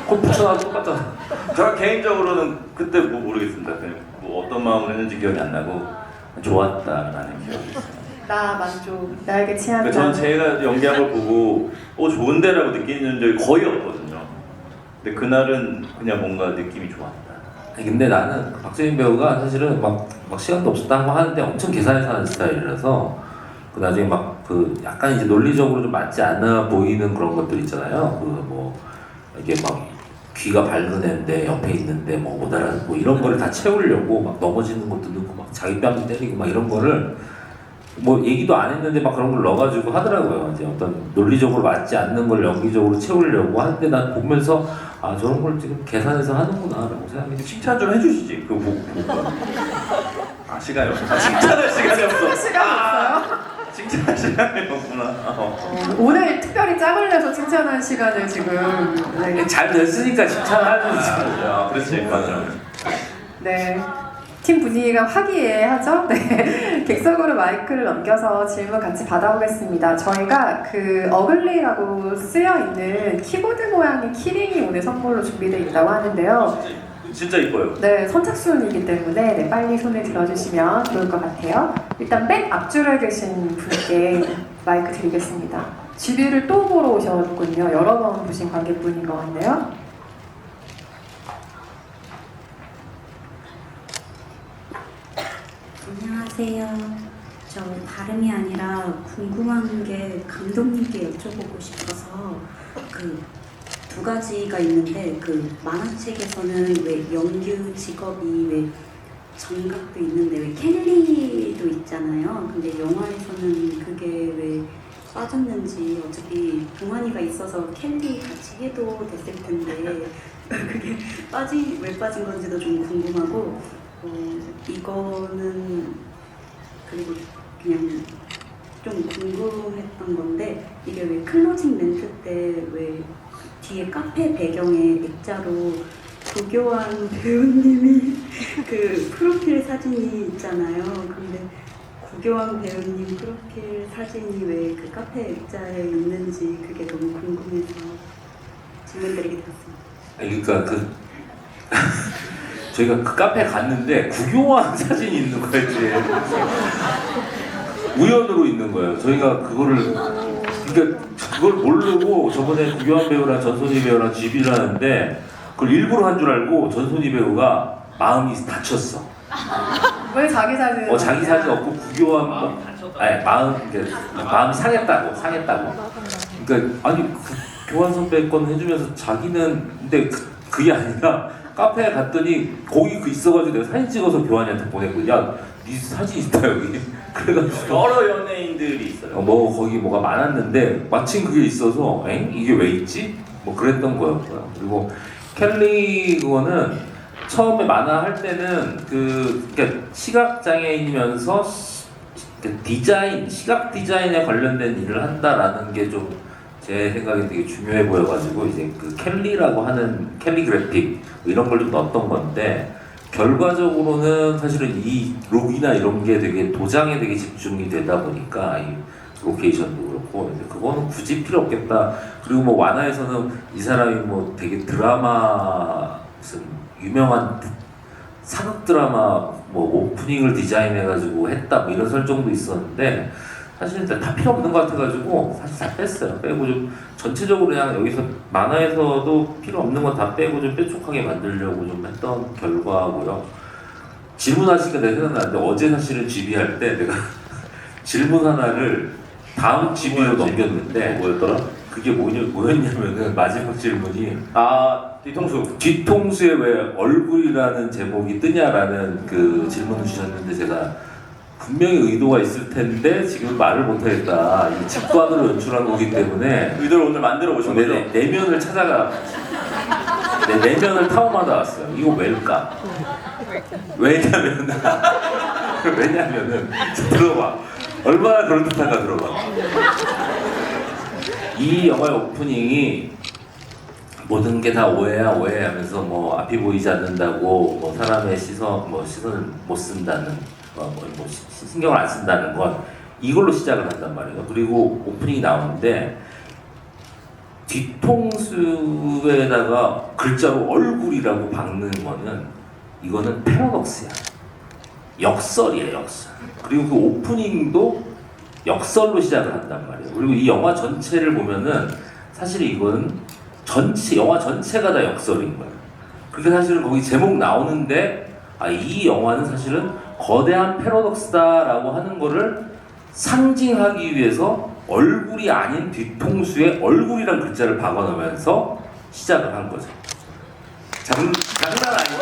코 붙여놔도 똑같잖아. 저 개인적으로는 그때 뭐 모르겠습니다. 그냥 뭐 어떤 마음으로 했는지 기억이 안 나고 좋았다라는 기억이 있어요. 나 만족, 나에게 취한다. 저는 제가 연기한 걸 보고 좋은데라고 느끼는 적이 거의 없거든요. 근데 그날은 그냥 뭔가 느낌이 좋았다. 근데 나는 박재민 배우가 사실은 막 시간도 없었다 하고 하는데 엄청 계산해서 하는 스타일이라서 그 나중에 막 그 약간 이제 논리적으로 좀 맞지 않아 보이는 그런 것들 있잖아요. 그 뭐 이게 막 귀가 밝은 애인데 옆에 있는데 뭐 못 알아듣고 이런 거를 다 채우려고 막 넘어지는 것도 넣고 막 자기 뺨 때리고 막 이런 거를 뭐 얘기도 안 했는데 막 그런 걸 넣어가지고 하더라고요. 이제 어떤 논리적으로 맞지 않는 걸 연기적으로 채우려고 하는데 난 보면서 아 저런 걸 지금 계산해서 하는구나라고 생각했지. 칭찬 좀 해주시지. 그거 보고. 시간이 없어. 칭찬할 시간이 없어. 시간 없어요? 칭찬할 시간이 없구나. 오늘 특별히 짬을 내서 칭찬한 시간을 지금 잘 됐으니까 칭찬하는 거지. 그렇지. 맞아. 네. 팀 분위기가 화기애애하죠? 네. 객석으로 마이크를 넘겨서 질문 같이 받아보겠습니다. 저희가 그 어글리라고 쓰여 있는 키보드 모양의 키링이 오늘 선물로 준비되어 있다고 하는데요. 진짜 이뻐요. 네, 선착순이기 때문에 네, 빨리 손을 들어주시면 좋을 것 같아요. 일단 맨 앞줄에 계신 분께 마이크 드리겠습니다. GB를 또 보러 오셨군요. 여러 번 보신 관객분인 것 같네요. 안녕하세요. 저 다름이 아니라 궁금한 게 감독님께 여쭤보고 싶어서 그 2가지가 있는데 그 만화책에서는 왜 연규 직업이 왜 정각도 있는데 왜 켈리도 있잖아요. 근데 영화에서는 그게 왜 빠졌는지 어차피 동환이가 있어서 켈리 같이 해도 됐을 텐데 그게 왜 빠진 건지도 좀 궁금하고 이거는 그리고 그냥 좀 궁금했던 건데 이게 왜 클로징 멘트 때 왜 뒤에 카페 배경에 액자로 고교환 배우님이 그 프로필 사진이 있잖아요. 근데 고교환 배우님 프로필 사진이 왜 그 카페 액자에 있는지 그게 너무 궁금해서 질문드리게 되었습니다. 그러니까 그 저희가 그 카페에 갔는데 구교환 사진이 있는 거예요. 우연으로 있는 거예요. 저희가 그러니까 그걸 모르고 저번에 구교환 배우랑 전소희 배우랑 GB를 하는데 그걸 일부러 한 줄 알고 전소희 배우가 마음이 다쳤어. 왜 자기 사진? 자기 사진 없고 구교환 마음이 상했다고. 그러니까 아니 교환 선배 건 해주면서 자기는 근데 그게 아니라 카페에 갔더니 거기 있어가지고 내가 사진 찍어서 교환이한테 보냈고 야네 사진 있다 여기. 그래가지고 여러 연예인들이 있어요. 뭐 거기 뭐가 많았는데 마침 그게 있어서 이게 왜 있지? 뭐 그랬던 거였고요. 그리고 켈리 그거는 처음에 만화 할 때는 그러니까 시각 장애인이면서 시각 디자인에 관련된 일을 한다라는 게 좀 제 생각에 되게 중요해 보여가지고 이제 그 켈리라고 하는 캘리그래픽 뭐 이런 걸 좀 넣었던 건데 결과적으로는 사실은 이 록이나 이런 게 되게 도장에 되게 집중이 되다 보니까 이 로케이션도 그렇고 근데 그거는 굳이 필요 없겠다. 그리고 뭐 완화에서는 이 사람이 뭐 되게 드라마 무슨 유명한 사극 드라마 뭐 오프닝을 디자인해가지고 했다 뭐 이런 설정도 있었는데 사실 다 필요 없는 것 같아가지고 사실 다 뺐어요. 빼고 좀 전체적으로 그냥 여기서 만화에서도 필요 없는 거 다 빼고 좀 뾰족하게 만들려고 좀 했던 결과고요. 질문하시니까 내가 생각나는데 어제 사실은 GB할 때 내가 질문 하나를 다음 GB로 넘겼는데 뭐였더라? 그게 뭐였냐면은 마지막 질문이 아 뒤통수. 뒤통수에 왜 얼굴이라는 제목이 뜨냐라는 그 질문을 주셨는데 제가 분명히 의도가 있을 텐데 지금 말을 못하겠다. 이 직관으로 연출한 거기 때문에 의도를 오늘 만들어 보신 거죠? 내면을 찾아가 내면을 탐험하다 왔어요. 이거 왜일까? 왜냐면은 들어봐. 얼마나 그럴듯한가 들어봐. 이 영화의 오프닝이 모든 게 다 오해야 오해하면서 뭐 앞이 보이지 않는다고 뭐 사람의 시선을 못 쓴다는 신경을 안 쓴다는 건 이걸로 시작을 한단 말이에요. 그리고 오프닝이 나오는데 뒤통수에다가 글자로 얼굴이라고 박는 거는 이거는 패러독스야. 역설이에요, 역설. 그리고 그 오프닝도 역설로 시작을 한단 말이에요. 그리고 이 영화 전체를 보면은 사실 이건 영화 전체가 다 역설인 거예요. 그러니까 사실은 거기 제목 나오는데 이 영화는 사실은 거대한 패러독스다라고 하는 거를 상징하기 위해서 얼굴이 아닌 뒤통수에 얼굴이란 글자를 박아놓으면서 시작을 한 거죠. 장난 아니에요.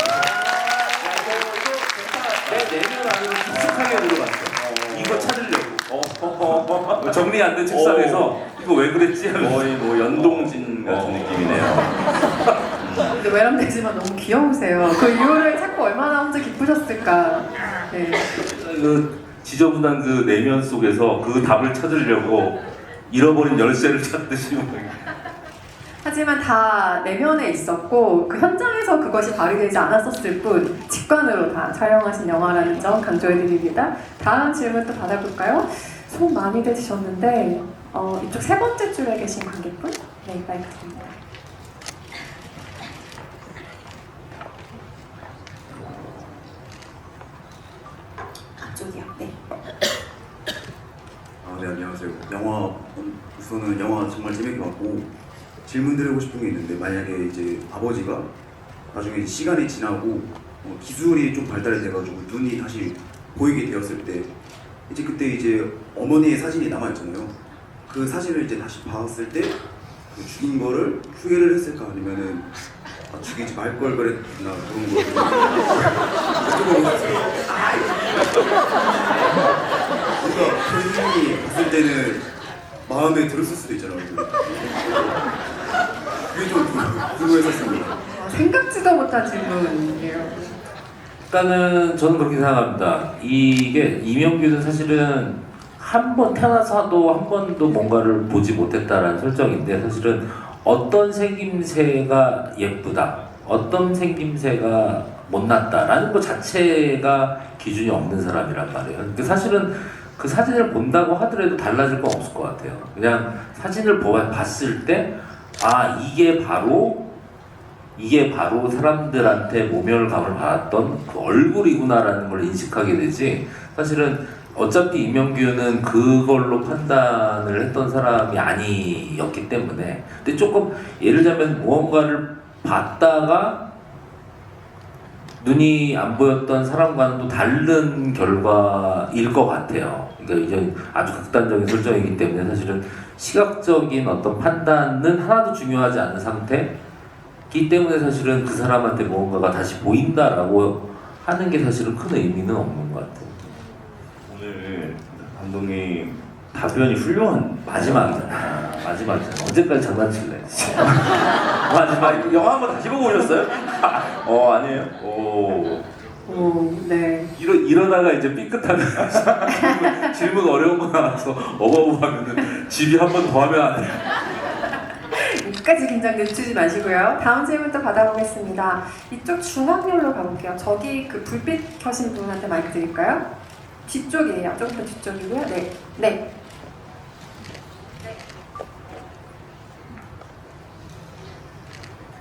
내 내면 안으로 깊숙하게 들어갔어. 이거 찾으려고. 정리 안 된 책상에서 이거 왜 그랬지? 하면서. 거의 뭐 연동진 같은 느낌이네요. 근데 외람되지만 너무 귀여우세요. 그 이유를 찾고 얼마나 혼자 기쁘셨을까. 네. 그 지저분한 그 내면 속에서 그 답을 찾으려고 잃어버린 열쇠를 찾듯이 하지만 다 내면에 있었고 그 현장에서 그것이 발휘되지 않았었을 뿐 직관으로 다 촬영하신 영화라는 점 강조해드립니다. 다음 질문 또 받아볼까요? 손 많이 대주셨는데 이쪽 세 번째 줄에 계신 관객분? 네, 마이크 드립니다. 앞쪽이요. 네. 네, 안녕하세요. 우선은 영화 정말 재밌게 봤고 질문 드리고 싶은 게 있는데 만약에 이제 아버지가 나중에 이제 시간이 지나고 기술이 좀 발달이 돼가지고 눈이 다시 보이게 되었을 때 이제 그때 이제 어머니의 사진이 남아있잖아요. 그 사진을 이제 다시 봤을 때 그 죽인 거를 후회를 했을까 아니면은 죽이지 말 걸 그랬나 그런 걸 여쭤보고 싶어요. 뭔가 본인이 봤을 때는 마음에 들었을 수도 있잖아요. 그게 좀 궁금했었습니다. 생각지도 못한 질문이에요. 일단은 저는 그렇게 생각합니다. 이게 이명규는 사실은 한 번 태어나서도 한 번도 뭔가를 보지 못했다라는 설정인데 사실은 어떤 생김새가 예쁘다, 어떤 생김새가 못났다라는 것 자체가 기준이 없는 사람이란 말이에요. 근데 사실은 그 사진을 본다고 하더라도 달라질 건 없을 것 같아요. 그냥 사진을 봤을 때 이게 바로 사람들한테 모멸감을 받았던 그 얼굴이구나라는 걸 인식하게 되지 사실은 어차피 이명규는 그걸로 판단을 했던 사람이 아니었기 때문에 근데 조금 예를 들자면 무언가를 봤다가 눈이 안 보였던 사람과는 또 다른 결과일 것 같아요. 그러니까 이제 아주 극단적인 설정이기 때문에 사실은 시각적인 어떤 판단은 하나도 중요하지 않은 상태이기 때문에 사실은 그 사람한테 무언가가 다시 보인다라고 하는 게 사실은 큰 의미는 없는 것 같아요. 오늘 감독님 답변이 훌륭한 마지막이잖아. 언제까지 장난칠래? 마지막 영화 한번 다시 보고 오셨어요? 아니에요? 네. 이러다가 이제 삐끗하면 질문 어려운 거 나와서 어버버 하면은 집이 한 번 더 하면 안 돼. 끝까지 긴장 늦추지 마시고요. 다음 질문 또 받아보겠습니다. 이쪽 중앙열로 가볼게요. 저기 그 불빛 켜신 분한테 마이크 드릴까요? 뒤쪽이에요. 조금 더 뒤쪽이고요. 네. 네.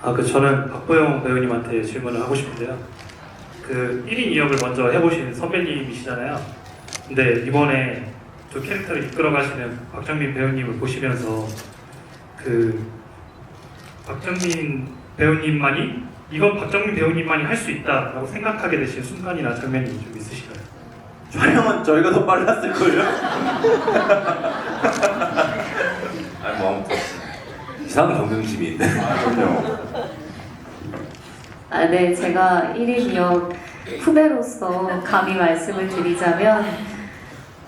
저는 박보영 배우님한테 질문을 하고 싶은데요. 그 1인 2역을 먼저 해보신 선배님이시잖아요. 근데 이번에 두 캐릭터를 이끌어가시는 박정민 배우님을 보시면서 그 박정민 배우님만이 이건 박정민 배우님만이 할 수 있다라고 생각하게 되신 순간이나 장면이 좀 있으실까요? 촬영은 저희가 더 빨랐을걸요? 아니 뭐 아무튼 이상한 경쟁심이 있네. 그럼요. 네, 제가 1인 2역 후배로서 감히 말씀을 드리자면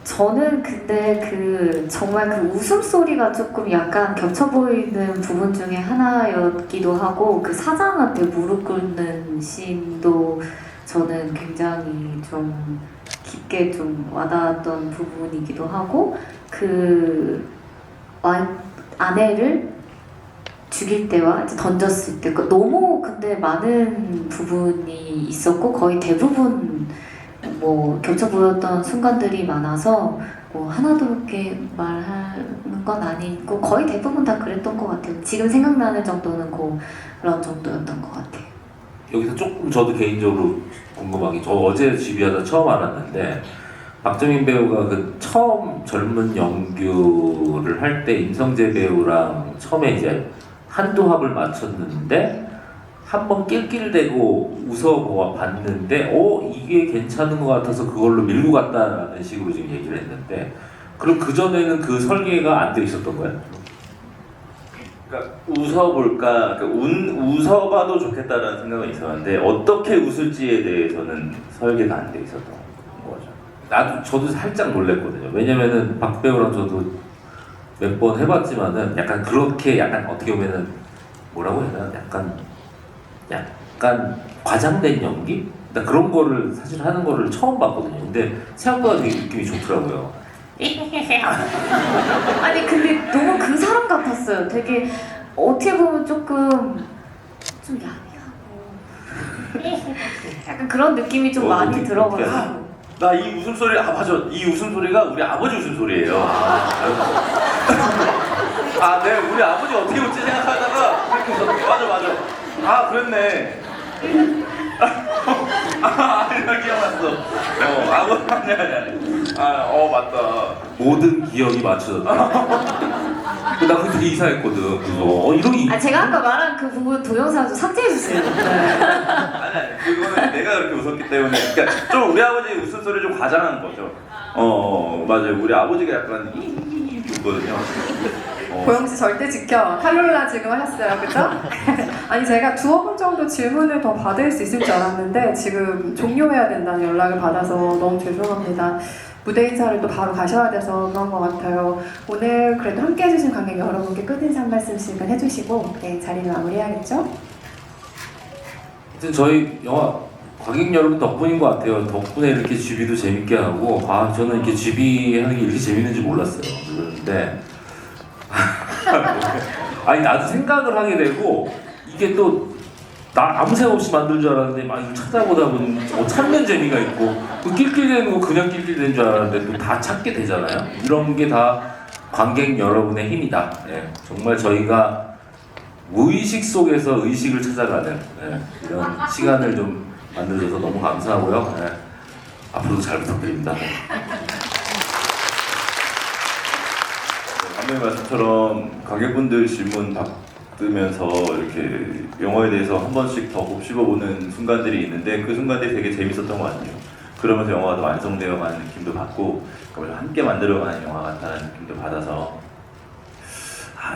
저는 근데 그 정말 그 웃음소리가 조금 약간 겹쳐 보이는 부분 중에 하나였기도 하고 그 사장한테 무릎 꿇는 씬도 저는 굉장히 좀 깊게 좀 와닿았던 부분이기도 하고 그 아내를 죽일 때와 이제 던졌을 때 너무 근데 많은 부분이 있었고 거의 대부분 뭐 겹쳐 보였던 순간들이 많아서 뭐 하나도 그렇게 말하는 건 아니고 거의 대부분 다 그랬던 것 같아요. 지금 생각나는 정도는 그런 정도였던 것 같아요. 여기서 조금 저도 개인적으로 궁금한 게 저 어제 GB하다 처음 알았는데 박정민 배우가 그 처음 젊은 연규를 할 때 임성재 배우랑 처음에 이제 한두 합을 맞췄는데 한번 낄낄대고 웃어봤는데 이게 괜찮은 것 같아서 그걸로 밀고 갔다라는 식으로 지금 얘기를 했는데 그럼 그전에는 그 설계가 안 돼 있었던 거예요? 그러니까 웃어볼까, 그러니까 웃어봐도 좋겠다라는 생각은 있었는데 어떻게 웃을지에 대해서는 설계가 안 돼 있었던 거죠. 저도 살짝 놀랬거든요. 왜냐면은 박 배우랑 저도 몇 번 해봤지만은 약간 그렇게 약간 어떻게 보면은 뭐라고 해야 되나 약간 과장된 연기? 그러니까 그런 거를 사실 하는 거를 처음 봤거든요. 근데 생각보다 되게 느낌이 좋더라고요. 아니 근데 너무 그 사람 같았어요. 되게 어떻게 보면 조금 좀 야비하고 약간 그런 느낌이 좀 많이 어떻게 들어가지고 나 이 웃음소리, 맞아, 이 웃음소리가 우리 아버지 웃음소리예요. 네, 우리 아버지 어떻게 웃지 생각하다가 이렇게 웃었어. 맞아. 그랬네. 이거 기억났어. 아니. 맞다. 모든 기억이 맞춰졌다. 나 그게 되게 이상했거든. 그래서 이런 제가 아까 말한 그 부분 동영상 좀 삭제해주세요. 아니, 그거는 내가 그렇게 웃었기 때문에. 그러니까 좀 우리 아버지 웃음소리 좀 과장한 거죠. 맞아요. 우리 아버지가 약간 웃거든요. 보영 씨 절대 지켜. 탈룰라 지금 하셨어요, 그죠? 아니 제가 2번 정도 질문을 더 받을 수 있을 줄 알았는데 지금 종료해야 된다는 연락을 받아서 너무 죄송합니다. 무대 인사를 또 바로 가셔야 돼서 그런 것 같아요. 오늘 그래도 함께 해주신 관객 여러분께 끝인사 한 말씀씩은 해주시고 자리를 마무리해야겠죠? 하여튼 저희 영화 관객 여러분 덕분인 것 같아요. 덕분에 이렇게 GB도 재밌게 하고 저는 이렇게 GB 하는 게 이렇게 재밌는지 몰랐어요. 그런데 아니 나도 생각을 하게 되고 이게 또 나 아무 생각 없이 만든 줄 알았는데 막 이거 찾아보다 보니 찾는 재미가 있고 그 낄낄대는 거 그냥 낄낄대는 줄 알았는데 또 다 찾게 되잖아요. 이런 게 다 관객 여러분의 힘이다. 정말 저희가 무의식 속에서 의식을 찾아가는 이런 시간을 좀 만들어줘서 너무 감사하고요. 앞으로도 잘 부탁드립니다. 감독님 말씀처럼 관객분들 질문 받으면서 이렇게 영화에 대해서 한 번씩 더 곱씹어보는 순간들이 있는데 그 순간들이 되게 재밌었던 것 같아요. 그러면서 영화가 더 완성되어가는 느낌도 받고 함께 만들어가는 영화 같다는 느낌도 받아서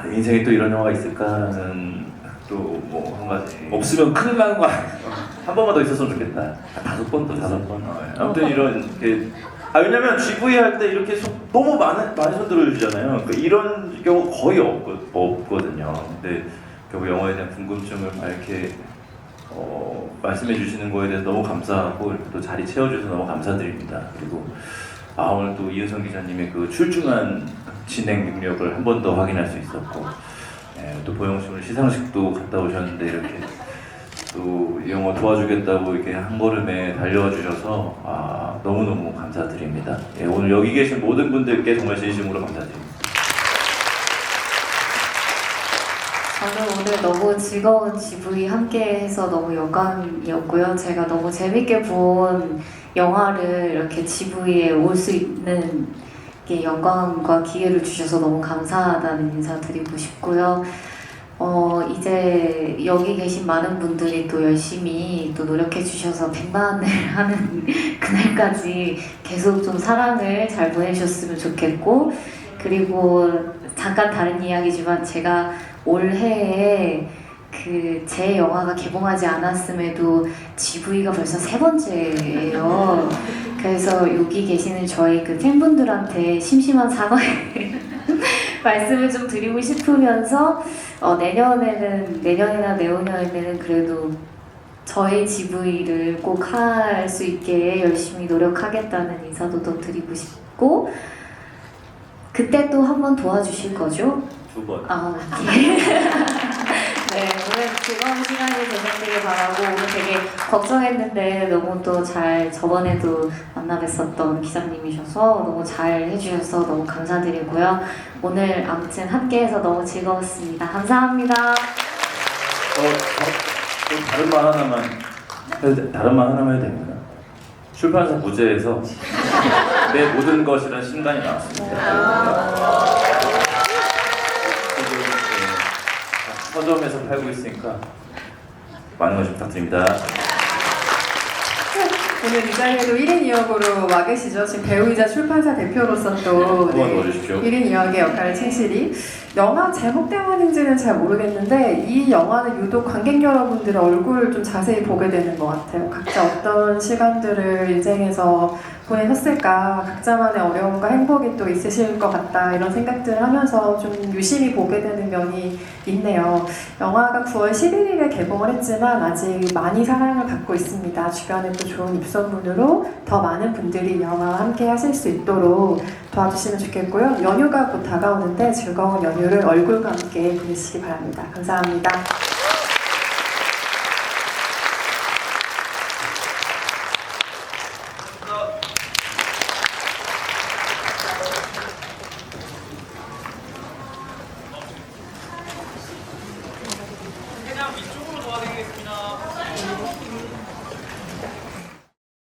내 인생에 또 이런 영화가 있을까는 또 뭐 한 가지 없으면 큰일 나는 거 아니에요? 한 번만 더 있었으면 좋겠다. 5번 더 5번. 아무튼 이런 게 왜냐면 GV 할 때 이렇게 너무 많이 손 들어주잖아요. 그러니까 이런 경우 거의 없거든요. 근데 결국 영화에 대한 궁금증을 이렇게 말씀해 주시는 거에 대해서 너무 감사하고 이렇게 또 자리 채워주셔서 너무 감사드립니다. 그리고 오늘 또 이은성 기자님의 그 출중한 진행 능력을 한 번 더 확인할 수 있었고 또 보영심을 시상식도 갔다 오셨는데 이렇게 또 이 영화 도와주겠다고 이렇게 한 걸음에 달려와 주셔서 너무너무 감사드립니다. 오늘 여기 계신 모든 분들께 정말 진심으로 감사드립니다. 저는 오늘 너무 즐거운 GV 함께해서 너무 영광이었고요. 제가 너무 재밌게 본 영화를 이렇게 GV에 올 수 있는 게 영광과 기회를 주셔서 너무 감사하다는 인사 드리고 싶고요. 이제 여기 계신 많은 분들이 또 열심히 또 노력해 주셔서 100만을 하는 그날까지 계속 좀 사랑을 잘 보내주셨으면 좋겠고, 그리고 잠깐 다른 이야기지만 제가 올해에 제 영화가 개봉하지 않았음에도 GV가 벌써 3번째예요. 그래서 여기 계시는 저희 팬분들한테 심심한 사과의 말씀을 좀 드리고 싶으면서 내년이나 내후년에는 그래도 저희 GV를 꼭 할 수 있게 열심히 노력하겠다는 인사도 더 드리고 싶고, 그때 또 한 번 도와주실 거죠? 2번. 오케이. 네, 오늘 즐거운 시간이 되셨기를 바라고, 오늘 되게 걱정했는데 너무 또 저번에도 만나 뵀었던 기자님이셔서 너무 잘 해주셔서 너무 감사드리고요. 오늘 아무튼 함께해서 너무 즐거웠습니다. 감사합니다. 또 다른 말 하나만 해도 됩니까? 출판사 부재에서 내 모든 것이란 신간이 나왔습니다. 서점에서 팔고 있으니까 많은 관심 부탁드립니다. 오늘 이 자리에도 1인 2역으로 와 계시죠. 지금 배우이자 출판사 대표로서 또 한번 넣어주십시오. 1인 2역의 역할을 충실히. 영화 제목 때문인지는 잘 모르겠는데 이 영화는 유독 관객 여러분들의 얼굴을 좀 자세히 보게 되는 것 같아요. 각자 어떤 시간들을 인생에서 보내셨을까, 각자만의 어려움과 행복이 또 있으실 것 같다, 이런 생각들을 하면서 좀 유심히 보게 되는 면이 있네요. 영화가 9월 11일에 개봉을 했지만 아직 많이 사랑을 받고 있습니다. 주변에 또 좋은 입소문으로 더 많은 분들이 영화와 함께 하실 수 있도록 도와주시면 좋겠고요. 연휴가 곧 다가오는데 즐거운 연휴를 얼굴과 함께 보내시기 바랍니다. 감사합니다.